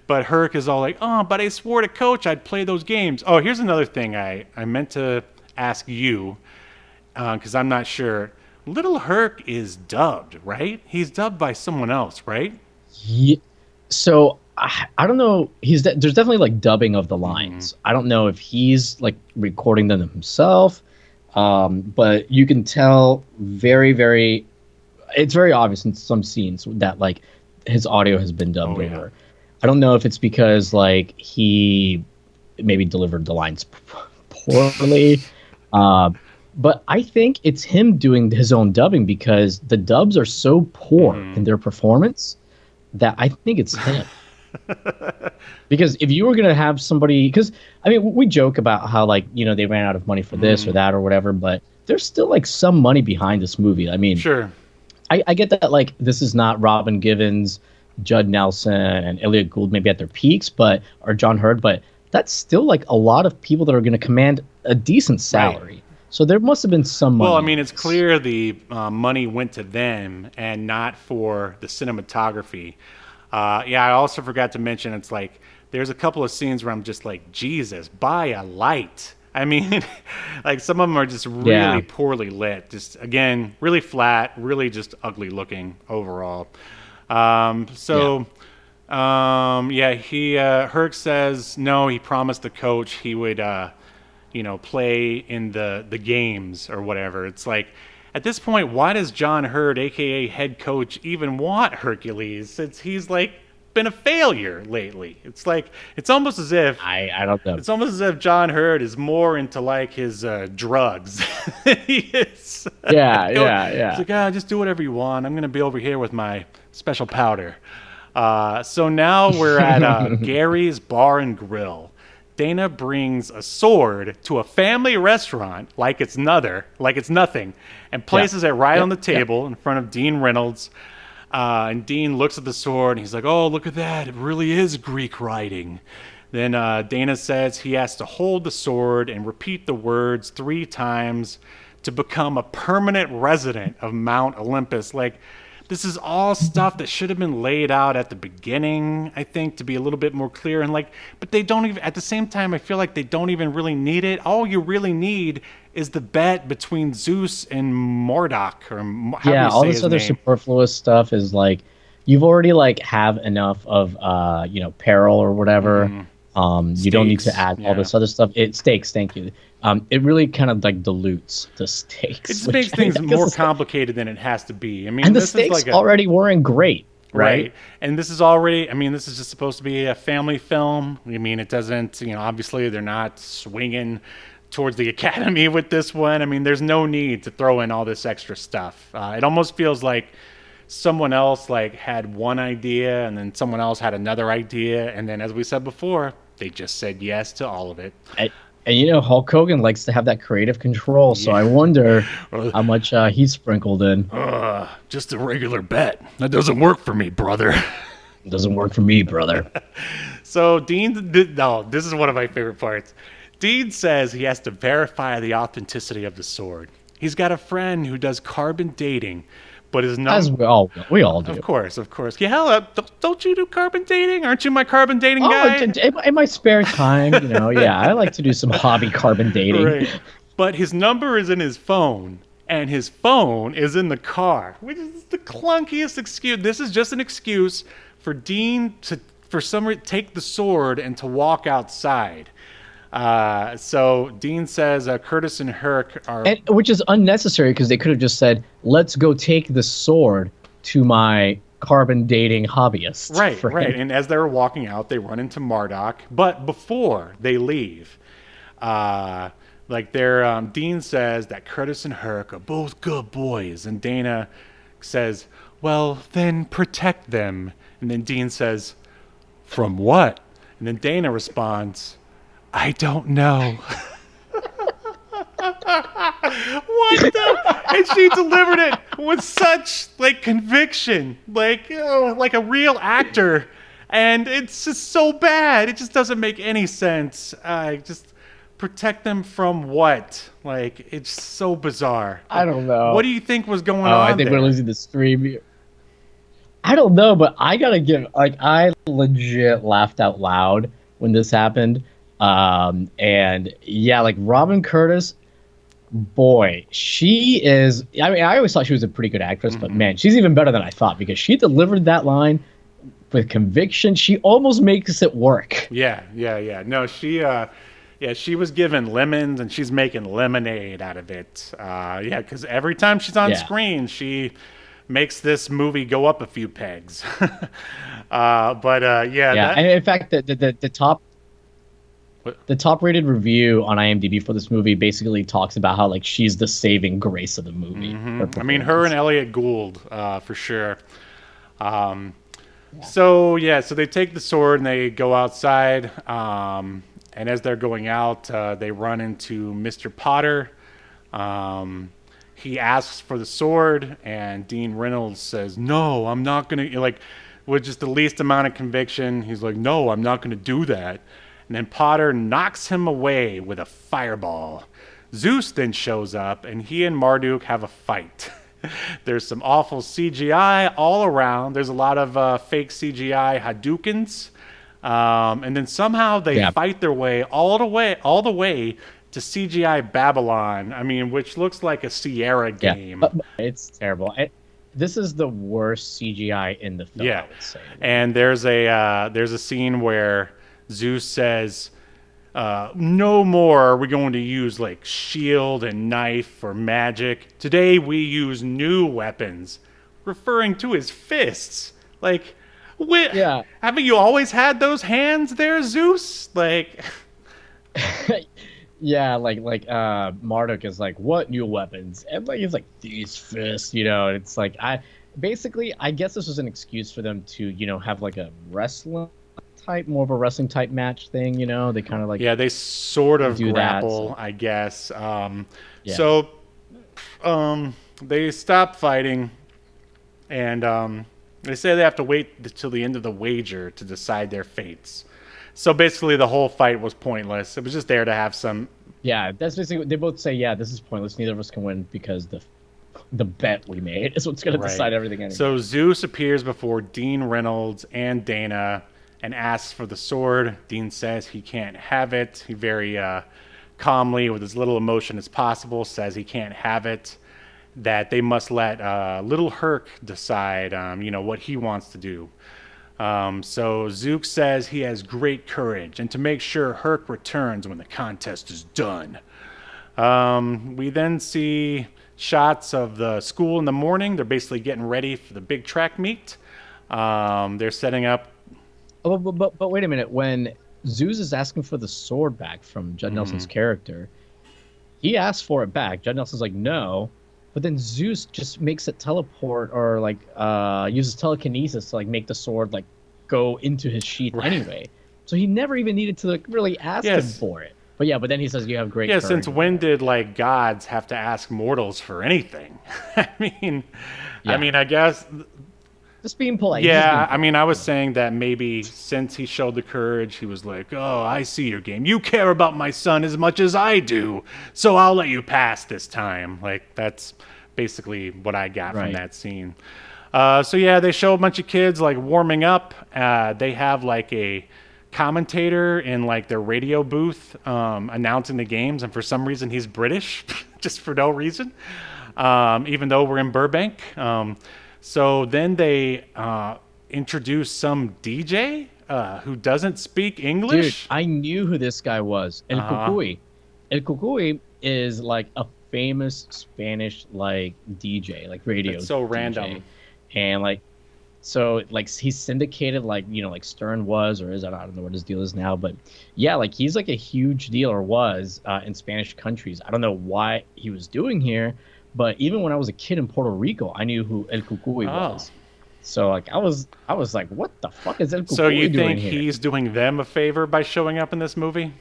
Speaker 1: But Herc is all like, oh, but I swore to Coach I'd play those games. Oh, here's another thing I meant to ask you, because I'm not sure. Little Herc is dubbed, right? He's dubbed by someone else, right?
Speaker 2: Yeah. So I don't know. There's definitely like dubbing of the lines. I don't know if he's like recording them himself, but you can tell it's very obvious in some scenes that like his audio has been dubbed over. I don't know if it's because like he maybe delivered the lines poorly, but I think it's him doing his own dubbing because the dubs are so poor in their performance that I think it's him. Because if you were going to have somebody, because I mean, we joke about how like, you know, they ran out of money for this or that or whatever, but there's still like some money behind this movie. I mean,
Speaker 1: sure.
Speaker 2: I get that like this is not Robin Givens, Judd Nelson, and Elliot Gould maybe at their peaks, or John Hurd, but that's still like a lot of people that are going to command a decent salary. Right. So there must have been some money.
Speaker 1: Well, I mean, it's clear the money went to them and not for the cinematography. I also forgot to mention, it's like there's a couple of scenes where I'm just like, Jesus, buy a light. I mean, like some of them are just really poorly lit. Just, again, really flat, really just ugly looking overall. Herc says no, he promised the coach he would, play in the games or whatever. It's like, at this point, why does John Hurd, a.k.a. head coach, even want Hercules since he's like been a failure lately? It's like, it's almost as if
Speaker 2: I don't know.
Speaker 1: It's almost as if John Hurd is more into like his drugs than he is.
Speaker 2: Yeah.
Speaker 1: It's like, just do whatever you want. I'm gonna be over here with my special powder. So now we're at Gary's Bar and Grill. Dana brings a sword to a family restaurant like it's nothing, and places it right on the table in front of Dean Reynolds. And Dean looks at the sword and he's like, oh, look at that. It really is Greek writing. Then Dana says he has to hold the sword and repeat the words 3 times to become a permanent resident of Mount Olympus. Like, this is all stuff that should have been laid out at the beginning, I think, to be a little bit more clear. And like, but they don't even, at the same time, I feel like they don't even really need it. All you really need is the bet between Zeus and Marduk, or
Speaker 2: all this other superfluous stuff is like, you've already like have enough of peril or whatever. You don't need to add all this other stuff. Stakes, thank you. It really kind of like dilutes the stakes.
Speaker 1: It just makes things more complicated than it has to be. I mean,
Speaker 2: and the stakes already weren't great, right?
Speaker 1: And this is already, I mean, this is just supposed to be a family film. I mean, it doesn't, obviously they're not swinging towards the Academy with this one. I mean, there's no need to throw in all this extra stuff. It almost feels like someone else like had one idea and then someone else had another idea, and then, as we said before, they just said yes to all of it.
Speaker 2: And Hulk Hogan likes to have that creative control, so I wonder how much he sprinkled in.
Speaker 1: Just a regular bet. That doesn't work for me, brother.
Speaker 2: Doesn't work for me, brother.
Speaker 1: So no, this is one of my favorite parts. Dean says he has to verify the authenticity of the sword. He's got a friend who does carbon dating, but his number.
Speaker 2: As we all do.
Speaker 1: Of course. Yeah, hell, don't you do carbon dating? Aren't you my carbon dating
Speaker 2: Oh,
Speaker 1: guy?
Speaker 2: in my spare time, yeah, I like to do some hobby carbon dating.
Speaker 1: Right. But his number is in his phone, and his phone is in the car, which is the clunkiest excuse. This is just an excuse for Dean to, for some reason, take the sword and to walk outside. So Dean says Curtis and Herc are...
Speaker 2: Which is unnecessary because they could have just said, let's go take the sword to my carbon dating hobbyist.
Speaker 1: Right. And as they're walking out, they run into Marduk. But before they leave, Dean says that Curtis and Herc are both good boys. And Dana says, well, then protect them. And then Dean says, from what? And then Dana responds, I don't know. What the? And she delivered it with such conviction, like a real actor, and it's just so bad. It just doesn't make any sense. Just protect them from what? It's so bizarre.
Speaker 2: I don't know.
Speaker 1: What do you think was going on?
Speaker 2: I think we're losing the stream here. I don't know, but I gotta give I legit laughed out loud when this happened. And yeah, Robin Curtis, boy, she is. I mean, I always thought she was a pretty good actress, but man, she's even better than I thought because she delivered that line with conviction. She almost makes it work.
Speaker 1: Yeah. No, she was given lemons and she's making lemonade out of it. Because every time she's on screen, she makes this movie go up a few pegs. And
Speaker 2: in fact, the top rated review on IMDb for this movie basically talks about how she's the saving grace of the movie.
Speaker 1: I mean, her and Elliot Gould, for sure. So they take the sword and they go outside. And as they're going out, they run into Mr. Potter. He asks for the sword, and Dean Reynolds says, "No, I'm not gonna." With just the least amount of conviction, he's like, "No, I'm not gonna do that." And then Potter knocks him away with a fireball. Zeus then shows up, and he and Marduk have a fight. There's some awful CGI all around. There's a lot of fake CGI Hadoukens. And then somehow they fight their way all the way to CGI Babylon. I mean, which looks like a Sierra game.
Speaker 2: It's terrible. This is the worst CGI in the film, I would say.
Speaker 1: And there's a scene where Zeus says, no more are we going to use shield and knife or magic. Today we use new weapons, referring to his fists. Haven't you always had those hands there, Zeus?
Speaker 2: Marduk is what new weapons? And he's these fists, and it's I guess this was an excuse for them to, have a wrestling type, more of a wrestling type match thing, they kind of
Speaker 1: they sort of grapple that, so. I guess. So they stop fighting, and they say they have to wait till the end of the wager to decide their fates. So basically the whole fight was pointless. It was just there to have some...
Speaker 2: Yeah, that's basically... They both say, this is pointless. Neither of us can win because the bet we made is what's going to decide everything anyway.
Speaker 1: So Zeus appears before Dean Reynolds and Dana and asks for the sword. Dean says he can't have it. He very calmly, with as little emotion as possible, says he can't have it. That they must let Little Herc decide, what he wants to do. So Zook says he has great courage, and to make sure Herc returns when the contest is done. We then see shots of the school in the morning. They're basically getting ready for the big track meet. They're setting up.
Speaker 2: Oh, but wait a minute. When Zeus is asking for the sword back from Judd Nelson's character, he asks for it back. Judd Nelson's like, no. But then Zeus just makes it teleport or uses telekinesis to make the sword go into his sheath anyway. So he never even needed to really ask him for it. But then he says you have great courage.
Speaker 1: Since when did gods have to ask mortals for anything? I mean, I guess
Speaker 2: Just being polite.
Speaker 1: Yeah, I mean, I was saying that maybe since he showed the courage, he was like, "Oh, I see your game. You care about my son as much as I do, so I'll let you pass this time." Like, that's basically what I got from that scene. So yeah, they show a bunch of kids like warming up. They have like a commentator in like their radio booth announcing the games, and for some reason he's British, just for no reason. Even though we're in Burbank. So then they introduce some DJ who doesn't speak English.
Speaker 2: Dude, I knew who this guy was. El Cucuy. El Cucuy is like a famous Spanish like DJ, like radio.
Speaker 1: It's so
Speaker 2: DJ.
Speaker 1: random.
Speaker 2: And like, so like he's syndicated like, you know, like Stern was or is, I don't know what his deal is now, but yeah, like he's like a huge deal or was in Spanish countries. I don't know why he was doing here, but even when I was a kid in Puerto Rico, I knew who El Cucuy was. So like I was like, what the fuck is El Cucuy doing?
Speaker 1: So you think
Speaker 2: here?
Speaker 1: he's doing them a favor by showing up in this movie?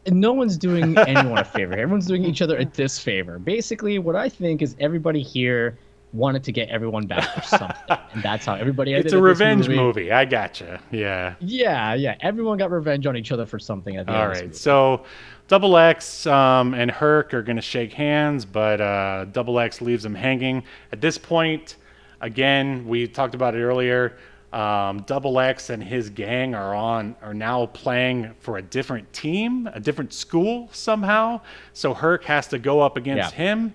Speaker 2: No one's doing anyone a favor. Everyone's doing each other a disfavor. Basically, what I think is everybody here wanted to get everyone back for something, and that's how everybody ended.
Speaker 1: It's a revenge movie. I gotcha. Yeah.
Speaker 2: Yeah. Everyone got revenge on each other for something at the end. All right.
Speaker 1: So Double X and Herc are gonna shake hands, but Double X leaves him hanging. At this point, again, we talked about it earlier. Double X and his gang are now playing for a different team, a different school somehow. So Herc has to go up against him.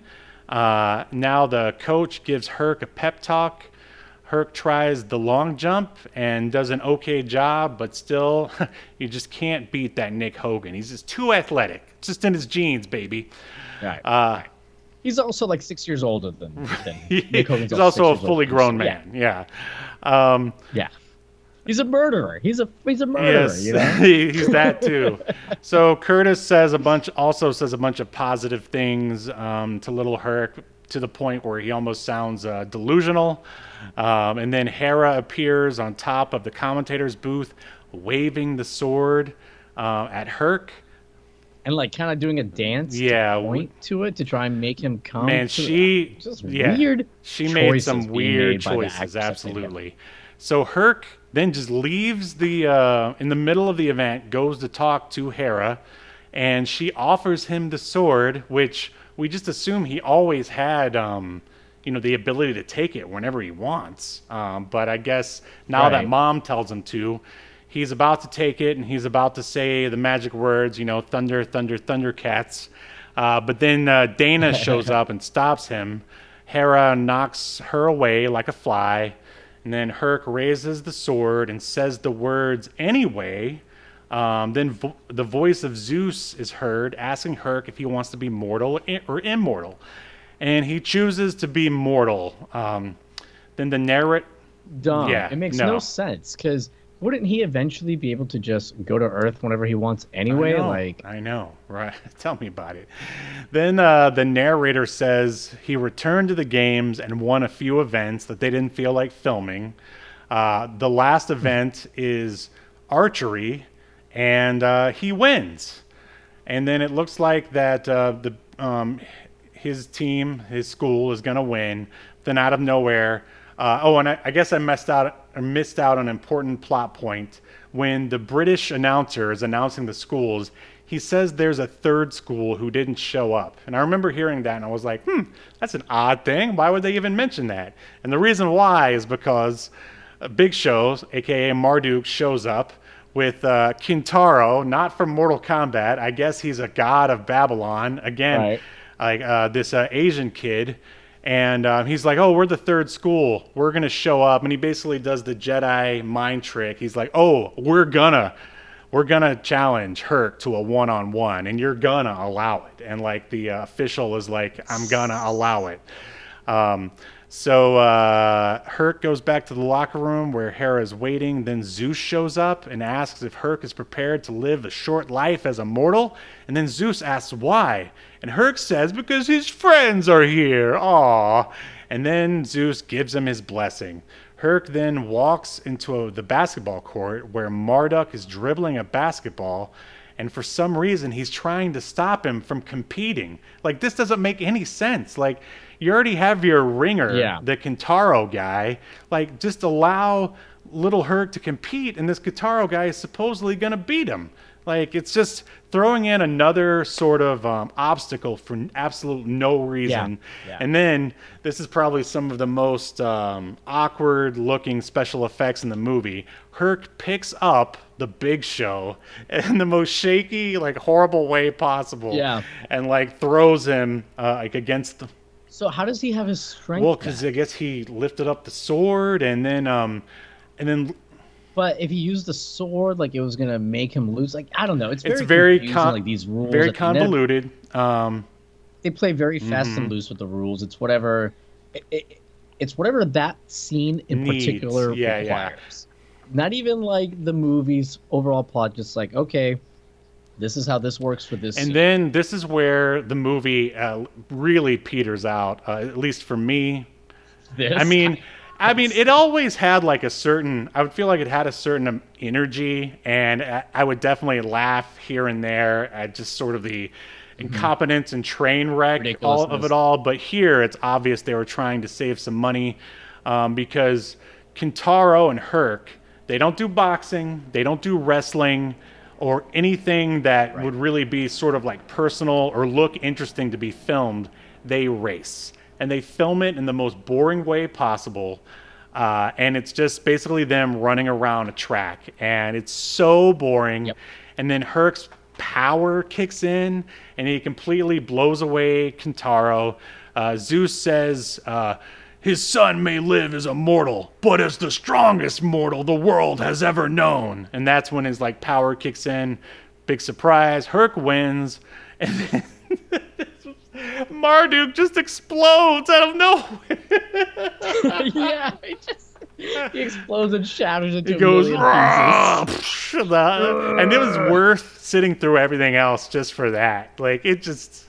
Speaker 1: Now the coach gives Herc a pep talk. Herc tries the long jump and does an okay job, but still, you just can't beat that Nick Hogan. He's just too athletic. It's just in his genes, baby.
Speaker 2: Right. He's also like 6 years older than Nick Hogan's.
Speaker 1: He's also a fully grown man. Yeah.
Speaker 2: Yeah. He's a murderer. He's a murderer.
Speaker 1: Yes,
Speaker 2: you know?
Speaker 1: He's that too. So Curtis says a bunch of positive things to Little Herc, to the point where he almost sounds delusional. And then Hera appears on top of the commentator's booth, waving the sword at Herc.
Speaker 2: And like kind of doing a dance to point to it to try and make him come.
Speaker 1: Man,
Speaker 2: weird.
Speaker 1: She made some weird choices, absolutely. So Herc then just leaves in the middle of the event, goes to talk to Hera, and she offers him the sword, which we just assume he always had, the ability to take it whenever he wants. But I guess now that Mom tells him to, he's about to take it, and he's about to say the magic words, thunder, thunder, thundercats. But then Dana shows up and stops him. Hera knocks her away like a fly, and then Herc raises the sword and says the words anyway. Then the voice of Zeus is heard asking Herc if he wants to be mortal or immortal. And he chooses to be mortal. Then the narrator...
Speaker 2: Dumb. Yeah, it makes no sense, because wouldn't he eventually be able to just go to Earth whenever he wants anyway?
Speaker 1: I know, right? Tell me about it. Then the narrator says he returned to the games and won a few events that they didn't feel like filming. The last event is archery, and he wins. And then it looks like that his team, his school, is going to win. Then out of nowhere... and I guess I missed out on an important plot point. When the British announcer is announcing the schools, he says there's a third school who didn't show up. And I remember hearing that, and I was like, that's an odd thing. Why would they even mention that? And the reason why is because Big Show, a.k.a. Marduk, shows up with Kintaro, not from Mortal Kombat. I guess he's a god of Babylon. Again, this Asian kid. And he's like, we're the third school. We're going to show up. And he basically does the Jedi mind trick. He's like, we're gonna challenge Herc to a one-on-one, and you're going to allow it. And like the official is like, I'm going to allow it. So Herc goes back to the locker room where Hera's waiting. Then Zeus shows up and asks if Herc is prepared to live a short life as a mortal. And then Zeus asks why. And Herc says, because his friends are here. Aww. And then Zeus gives him his blessing. Herc then walks into the basketball court where Marduk is dribbling a basketball. and for some reason he's trying to stop him from competing. Like, this doesn't make any sense. Like, you already have your ringer, the Kintaro guy. Like, just allow Little Herc to compete, and this Kintaro guy is supposedly going to beat him. Like, it's just throwing in another sort of obstacle for absolute no reason. Yeah. And then this is probably some of the most awkward looking special effects in the movie. Herc picks up the Big Show in the most shaky, like, horrible way possible. Yeah. And, like, throws him like against the...
Speaker 2: So how does he have his strength?
Speaker 1: Well, because I guess he lifted up the sword and then
Speaker 2: But if he used the sword, like, it was gonna make him lose. Like, I don't know. It's very confusing, like, these rules.
Speaker 1: Very convoluted.
Speaker 2: They play very fast and loose with the rules. It's whatever. It's whatever that scene in particular requires. Yeah. Not even like the movie's overall plot. Just like, okay, this is how this works for this.
Speaker 1: And
Speaker 2: scene.
Speaker 1: Then this is where the movie really peters out. At least for me. I mean, it always had like a certain, I would feel like it had a certain energy, and I would definitely laugh here and there at just sort of the incompetence and train wreck of it all. But here it's obvious they were trying to save some money because Kintaro and Herc, they don't do boxing, they don't do wrestling or anything that would really be sort of like personal or look interesting to be filmed. They race. And they film it in the most boring way possible. And it's just basically them running around a track. And it's so boring. Yep. And then Herc's power kicks in, and he completely blows away Kintaro. Zeus says, his son may live as a mortal, but as the strongest mortal the world has ever known. And that's when his like power kicks in. Big surprise. Herc wins. And then Marduk just explodes out of nowhere.
Speaker 2: He explodes and shatters into
Speaker 1: a million pieces. And it was worth sitting through everything else just for that. Like, it just...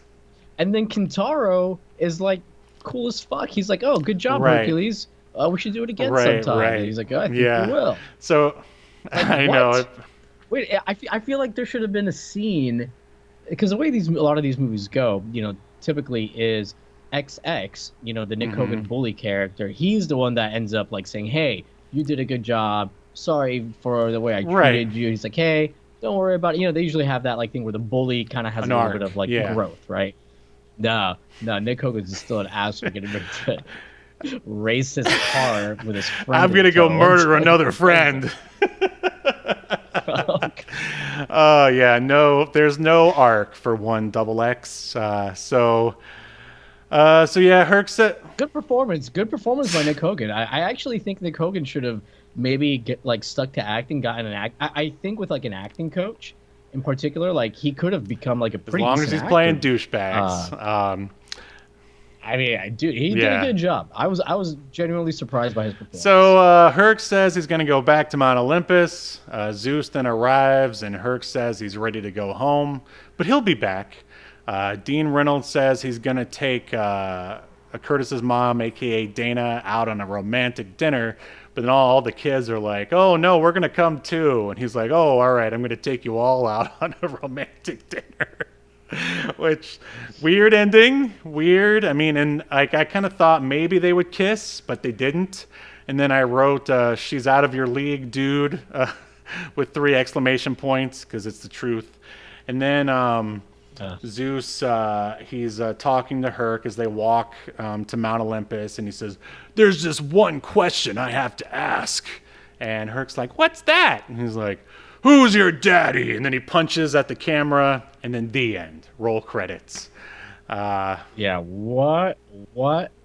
Speaker 2: And then Kintaro is like cool as fuck. He's like, oh, good job, Hercules. We should do it again sometime. And he's like, oh, I think we will.
Speaker 1: So, like, I know.
Speaker 2: Wait, I feel like there should have been a scene, because the way a lot of these movies go, typically is XX, the Nick Hogan bully character. He's the one that ends up like saying, hey, you did a good job. Sorry for the way I treated you. He's like, hey, don't worry about it. They usually have that like thing where the bully kind of has a little bit of like growth, right? No, Nick Hogan's is still an asshole getting ready to race his car with his friend.
Speaker 1: I'm going to go murder another friend. Oh, yeah, no, there's no arc for one XX. So yeah, Herc said...
Speaker 2: Good performance by Nick Hogan. I actually think Nick Hogan should have maybe stuck to acting, gotten an I think with like an acting coach in particular, like he could have become like a pretty
Speaker 1: as long as he's
Speaker 2: actor.
Speaker 1: Playing douchebags.
Speaker 2: I mean, dude, he did a good job. I was genuinely surprised by his performance.
Speaker 1: So Herc says he's going to go back to Mount Olympus. Zeus then arrives, and Herc says he's ready to go home, but he'll be back. Dean Reynolds says he's going to take Curtis's mom, a.k.a. Dana, out on a romantic dinner, but then all the kids are like, oh, no, we're going to come too. And he's like, oh, all right, I'm going to take you all out on a romantic dinner. Which, weird ending, weird. I mean, and like I kind of thought maybe they would kiss, but they didn't. And then I wrote, she's out of your league, dude, with 3 exclamation points, because it's the truth. And then Zeus, he's talking to Herc as they walk to Mount Olympus, and he says, there's just one question I have to ask. And Herc's like, what's that? And he's like, who's your daddy? And then he punches at the camera, and then the end. Roll credits.
Speaker 2: Yeah, what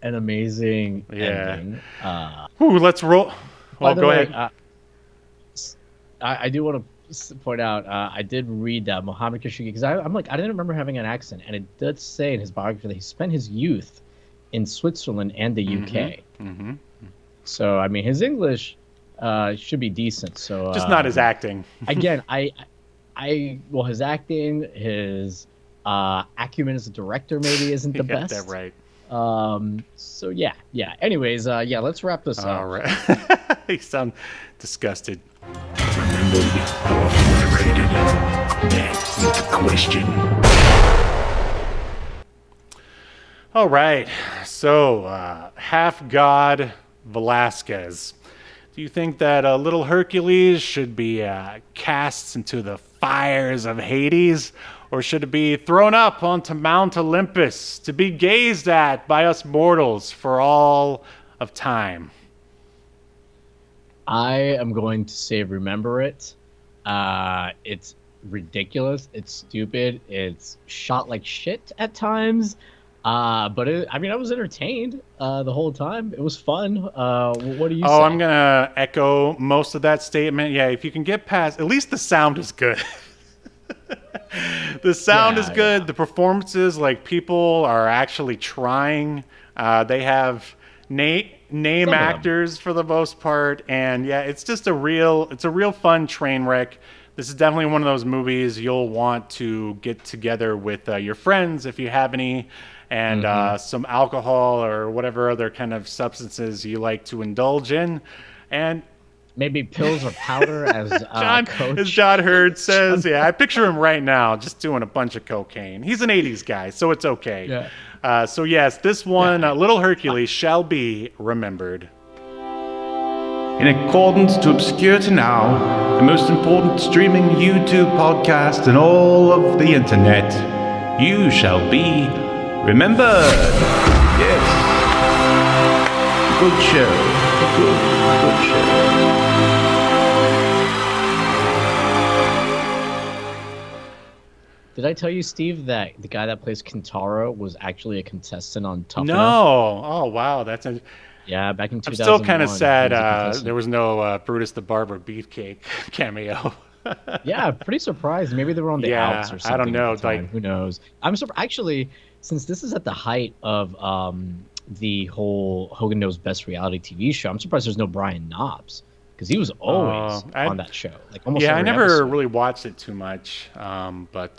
Speaker 2: an amazing ending.
Speaker 1: Let's roll. Well, go ahead.
Speaker 2: I do want to point out, I did read that Mohammed Khashoggi, because I'm like, I didn't remember having an accent, and it did say in his biography that he spent his youth in Switzerland and the UK. Mm-hmm. So, I mean, his English should be decent. So
Speaker 1: just not his acting.
Speaker 2: Again, well, his acting, his acumen as a director maybe isn't the best.
Speaker 1: That's right.
Speaker 2: So yeah. Anyways, let's wrap this up.
Speaker 1: All right. You sound disgusted.
Speaker 3: Remember, you are
Speaker 1: That's not the question. All right, so half god Velazquez. Do you think that Little Hercules should be cast into the fires of Hades, or should it be thrown up onto Mount Olympus to be gazed at by us mortals for all of time?
Speaker 2: I am going to say remember it. It's ridiculous. It's stupid. It's shot like shit at times. But I was entertained the whole time. It was fun. What do you say?
Speaker 1: I'm going to echo most of that statement. Yeah, if you can get past, at least the sound is good. The sound is good. Yeah. The performances, like, people are actually trying. They have name actors for the most part. And yeah, it's just a real fun train wreck. This is definitely one of those movies you'll want to get together with your friends if you have any, and some alcohol or whatever other kind of substances you like to indulge in. And
Speaker 2: maybe pills or powder, as
Speaker 1: John Hurd says. Yeah, I picture him right now just doing a bunch of cocaine. He's an 80s guy, so it's okay. Yeah. So yes, this one, Little Hercules, shall be remembered. In accordance to Obscurity Now, the most important streaming YouTube podcast in all of the internet, you shall be remembered. Yes. Good show. Good show.
Speaker 2: Did I tell you, Steve, that the guy that plays Kintaro was actually a contestant on Tough Enough?
Speaker 1: No. Oh, wow.
Speaker 2: Yeah, back in 2001.
Speaker 1: I'm still kind of sad there was no Brutus the Barber Beefcake cameo.
Speaker 2: Yeah, pretty surprised. Maybe they were on the outs or something.
Speaker 1: I don't know.
Speaker 2: Who knows? I'm surprised. Actually, since this is at the height of the whole Hogan Knows Best reality TV show, I'm surprised there's no Brian Knobs, because he was always on that show. Like almost every
Speaker 1: I never
Speaker 2: episode.
Speaker 1: Really watched it too much. But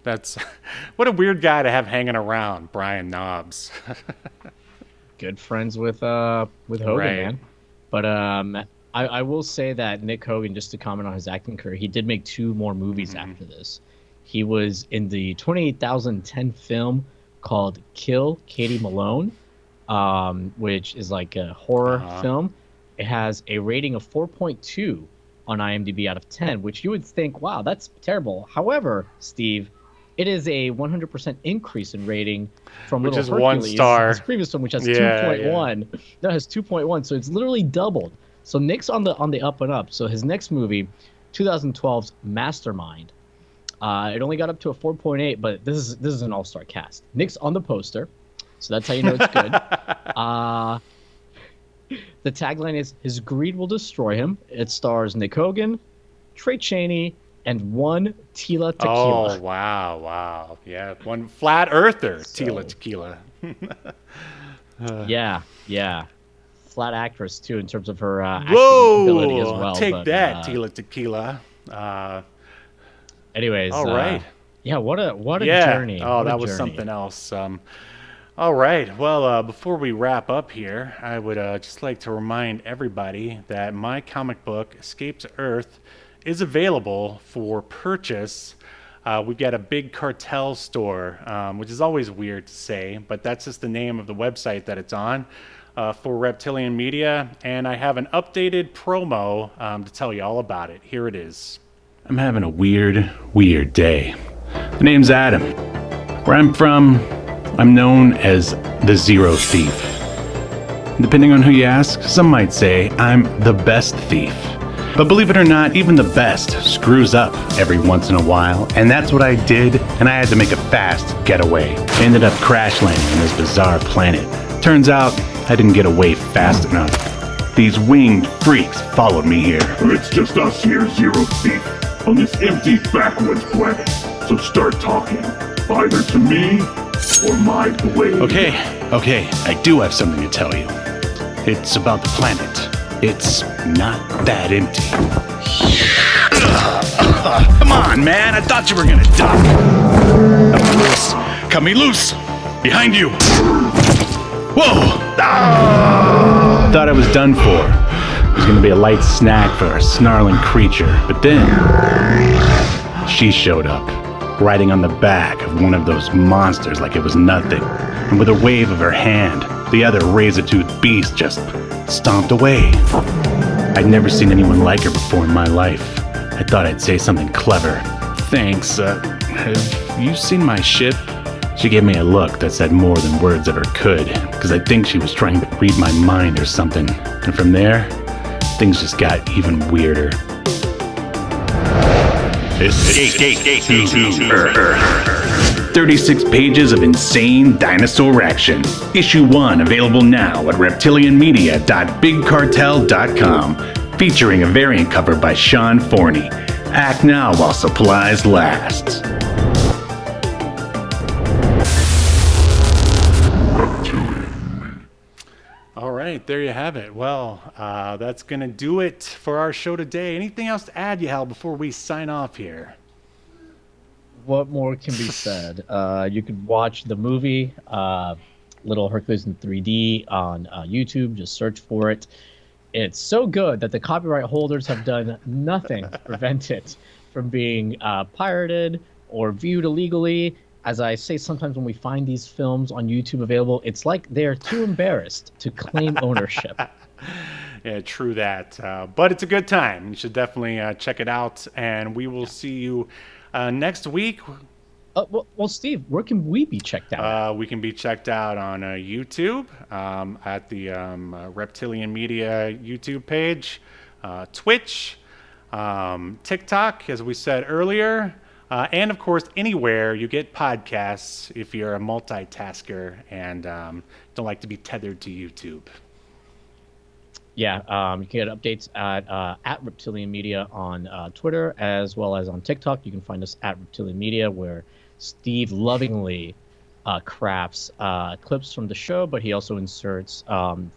Speaker 1: that's what a weird guy to have hanging around, Brian Knobs.
Speaker 2: Good friends with Hogan, man. But I will say that Nick Hogan, just to comment on his acting career, he did make 2 more movies after this. He was in the 2010 film called Kill Katie Malone, which is like a horror film. It has a rating of 4.2 on IMDb out of 10, which you would think, wow, that's terrible. However, Steve, it is a 100% increase in rating from Little Hercules,
Speaker 1: 1 star.
Speaker 2: his previous one, which has 2.1. That has 2.1, so it's literally doubled. So Nick's on the up and up. So his next movie, 2012's Mastermind, it only got up to a 4.8, but this is an all-star cast. Nick's on the poster, so that's how you know it's good. The tagline is "His greed will destroy him." It stars Nick Hogan, Trey Chaney, and one Tila Tequila.
Speaker 1: Oh, wow. Yeah, one flat earther, Tila Tequila.
Speaker 2: Yeah. Flat actress, too, in terms of her acting ability as well.
Speaker 1: Take that, Tila Tequila.
Speaker 2: Anyways.
Speaker 1: All right.
Speaker 2: Yeah, what a journey.
Speaker 1: Oh, that was something else. All right. Well, before we wrap up here, I would just like to remind everybody that my comic book, Escape to Earth, is available for purchase. We've got a big cartel store, which is always weird to say, but that's just the name of the website that it's on, for Reptilian Media. And I have an updated promo to tell you all about it. Here it is. I'm having a weird day. The name's Adam. Where I'm from, I'm known as the Zero Thief. Depending on who you ask, some might say I'm the best thief. But believe it or not, even the best screws up every once in a while, and that's what I did, and I had to make a fast getaway. I ended up crash landing on this bizarre planet. Turns out, I didn't get away fast enough. These winged freaks followed me here.
Speaker 3: It's just us here, Zero Thief, on this empty backwoods planet. So start talking, either to me or my blade.
Speaker 1: Okay, I do have something to tell you. It's about the planet. It's not that empty. Come on, man, I thought you were gonna duck. Cut me loose! Behind you! Whoa! Thought I was done for. It was gonna be a light snack for a snarling creature, but then She showed up, riding on the back of one of those monsters like it was nothing, and with a wave of her hand, the other razor-toothed beast just stomped away. I'd never seen anyone like her before in my life. I thought I'd say something clever. Thanks, have you seen my ship? She gave me a look that said more than words ever could, because I think she was trying to read my mind or something. And from there, things just got even weirder. Escape to Earth. 36 pages of insane dinosaur action. Issue 1 available now at reptilianmedia.bigcartel.com, featuring a variant cover by Sean Forney. Act now while supplies last. All right, there you have it. Well, that's going to do it for our show today. Anything else to add, Yahel, before we sign off here?
Speaker 2: What more can be said? You could watch the movie Little Hercules in 3D on YouTube. Just search for it. It's so good that the copyright holders have done nothing to prevent it from being pirated or viewed illegally. As I say sometimes when we find these films on YouTube available, it's like they're too embarrassed to claim ownership.
Speaker 1: Yeah, true that. But it's a good time. You should definitely check it out. And we will see you next week.
Speaker 2: Well, Steve, where can we be checked out?
Speaker 1: We can be checked out on YouTube at the Reptilian Media YouTube page, Twitch, TikTok, as we said earlier. And, of course, anywhere you get podcasts if you're a multitasker and don't like to be tethered to YouTube.
Speaker 2: Yeah, you can get updates at Reptilian Media on Twitter as well as on TikTok. You can find us at Reptilian Media, where Steve lovingly crafts clips from the show, but he also inserts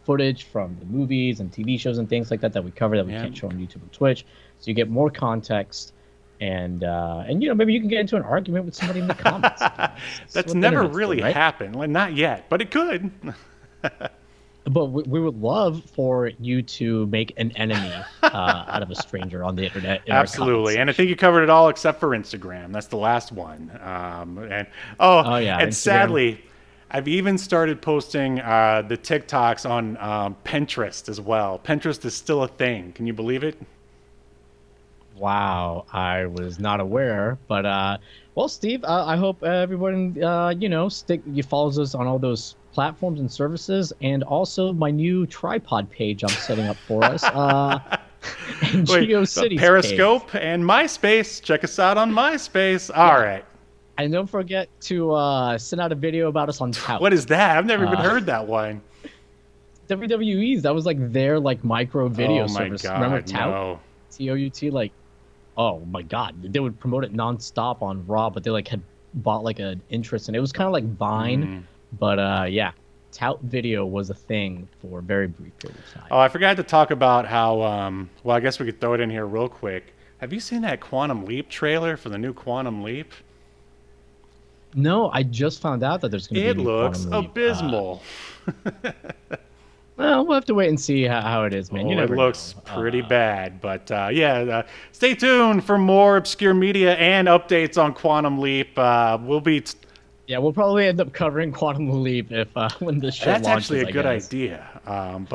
Speaker 2: footage from the movies and TV shows and things like that we cover that we can't show on YouTube and Twitch. So you get more context. And maybe you can get into an argument with somebody in the comments.
Speaker 1: That's never really happened. Well, not yet, but it could.
Speaker 2: But we would love for you to make an enemy out of a stranger on the internet.
Speaker 1: Absolutely, and I think you covered it all except for Instagram. That's the last one. And Instagram. Sadly, I've even started posting the TikToks on Pinterest as well. Pinterest is still a thing. Can you believe it?
Speaker 2: Wow, I was not aware, but well, Steve, I hope everyone follows us on all those platforms and services, and also my new tripod page I'm setting up for us. And GeoCities
Speaker 1: Periscope page. And MySpace. Check us out on MySpace. All right.
Speaker 2: And don't forget to send out a video about us on Tout.
Speaker 1: What is that? I've never even heard that one.
Speaker 2: WWE's, that was like their micro video service.
Speaker 1: God,
Speaker 2: remember Tout?
Speaker 1: No.
Speaker 2: TOUT, oh my God, they would promote it nonstop on Raw, but they had bought an interest, and it was kind of like Vine, but Tout video was a thing for a very brief period of time.
Speaker 1: Oh, I forgot to talk about how. I guess we could throw it in here real quick. Have you seen that Quantum Leap trailer for the new Quantum Leap?
Speaker 2: No, I just found out that there's going to be.
Speaker 1: It looks abysmal.
Speaker 2: Well, we'll have to wait and see how it is, man.
Speaker 1: It looks pretty bad, but stay tuned for more obscure media and updates on Quantum Leap.
Speaker 2: We'll probably end up covering Quantum Leap if when this show launches.
Speaker 1: That's actually a good idea. All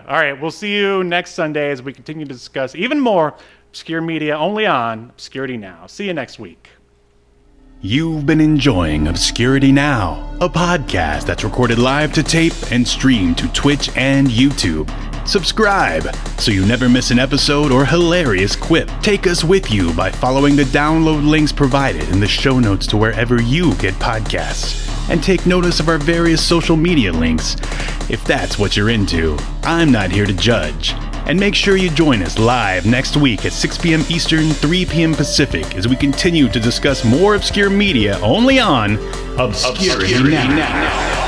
Speaker 1: right, we'll see you next Sunday as we continue to discuss even more obscure media only on Obscurity Now. See you next week. You've been enjoying Obscurity Now, a podcast that's recorded live to tape and streamed to Twitch and YouTube. Subscribe so you never miss an episode or hilarious quip. Take us with you by following the download links provided in the show notes to wherever you get podcasts. And take notice of our various social media links. If that's what you're into, I'm not here to judge. And make sure you join us live next week at 6 p.m. Eastern, 3 p.m. Pacific as we continue to discuss more obscure media only on Obscurity Now.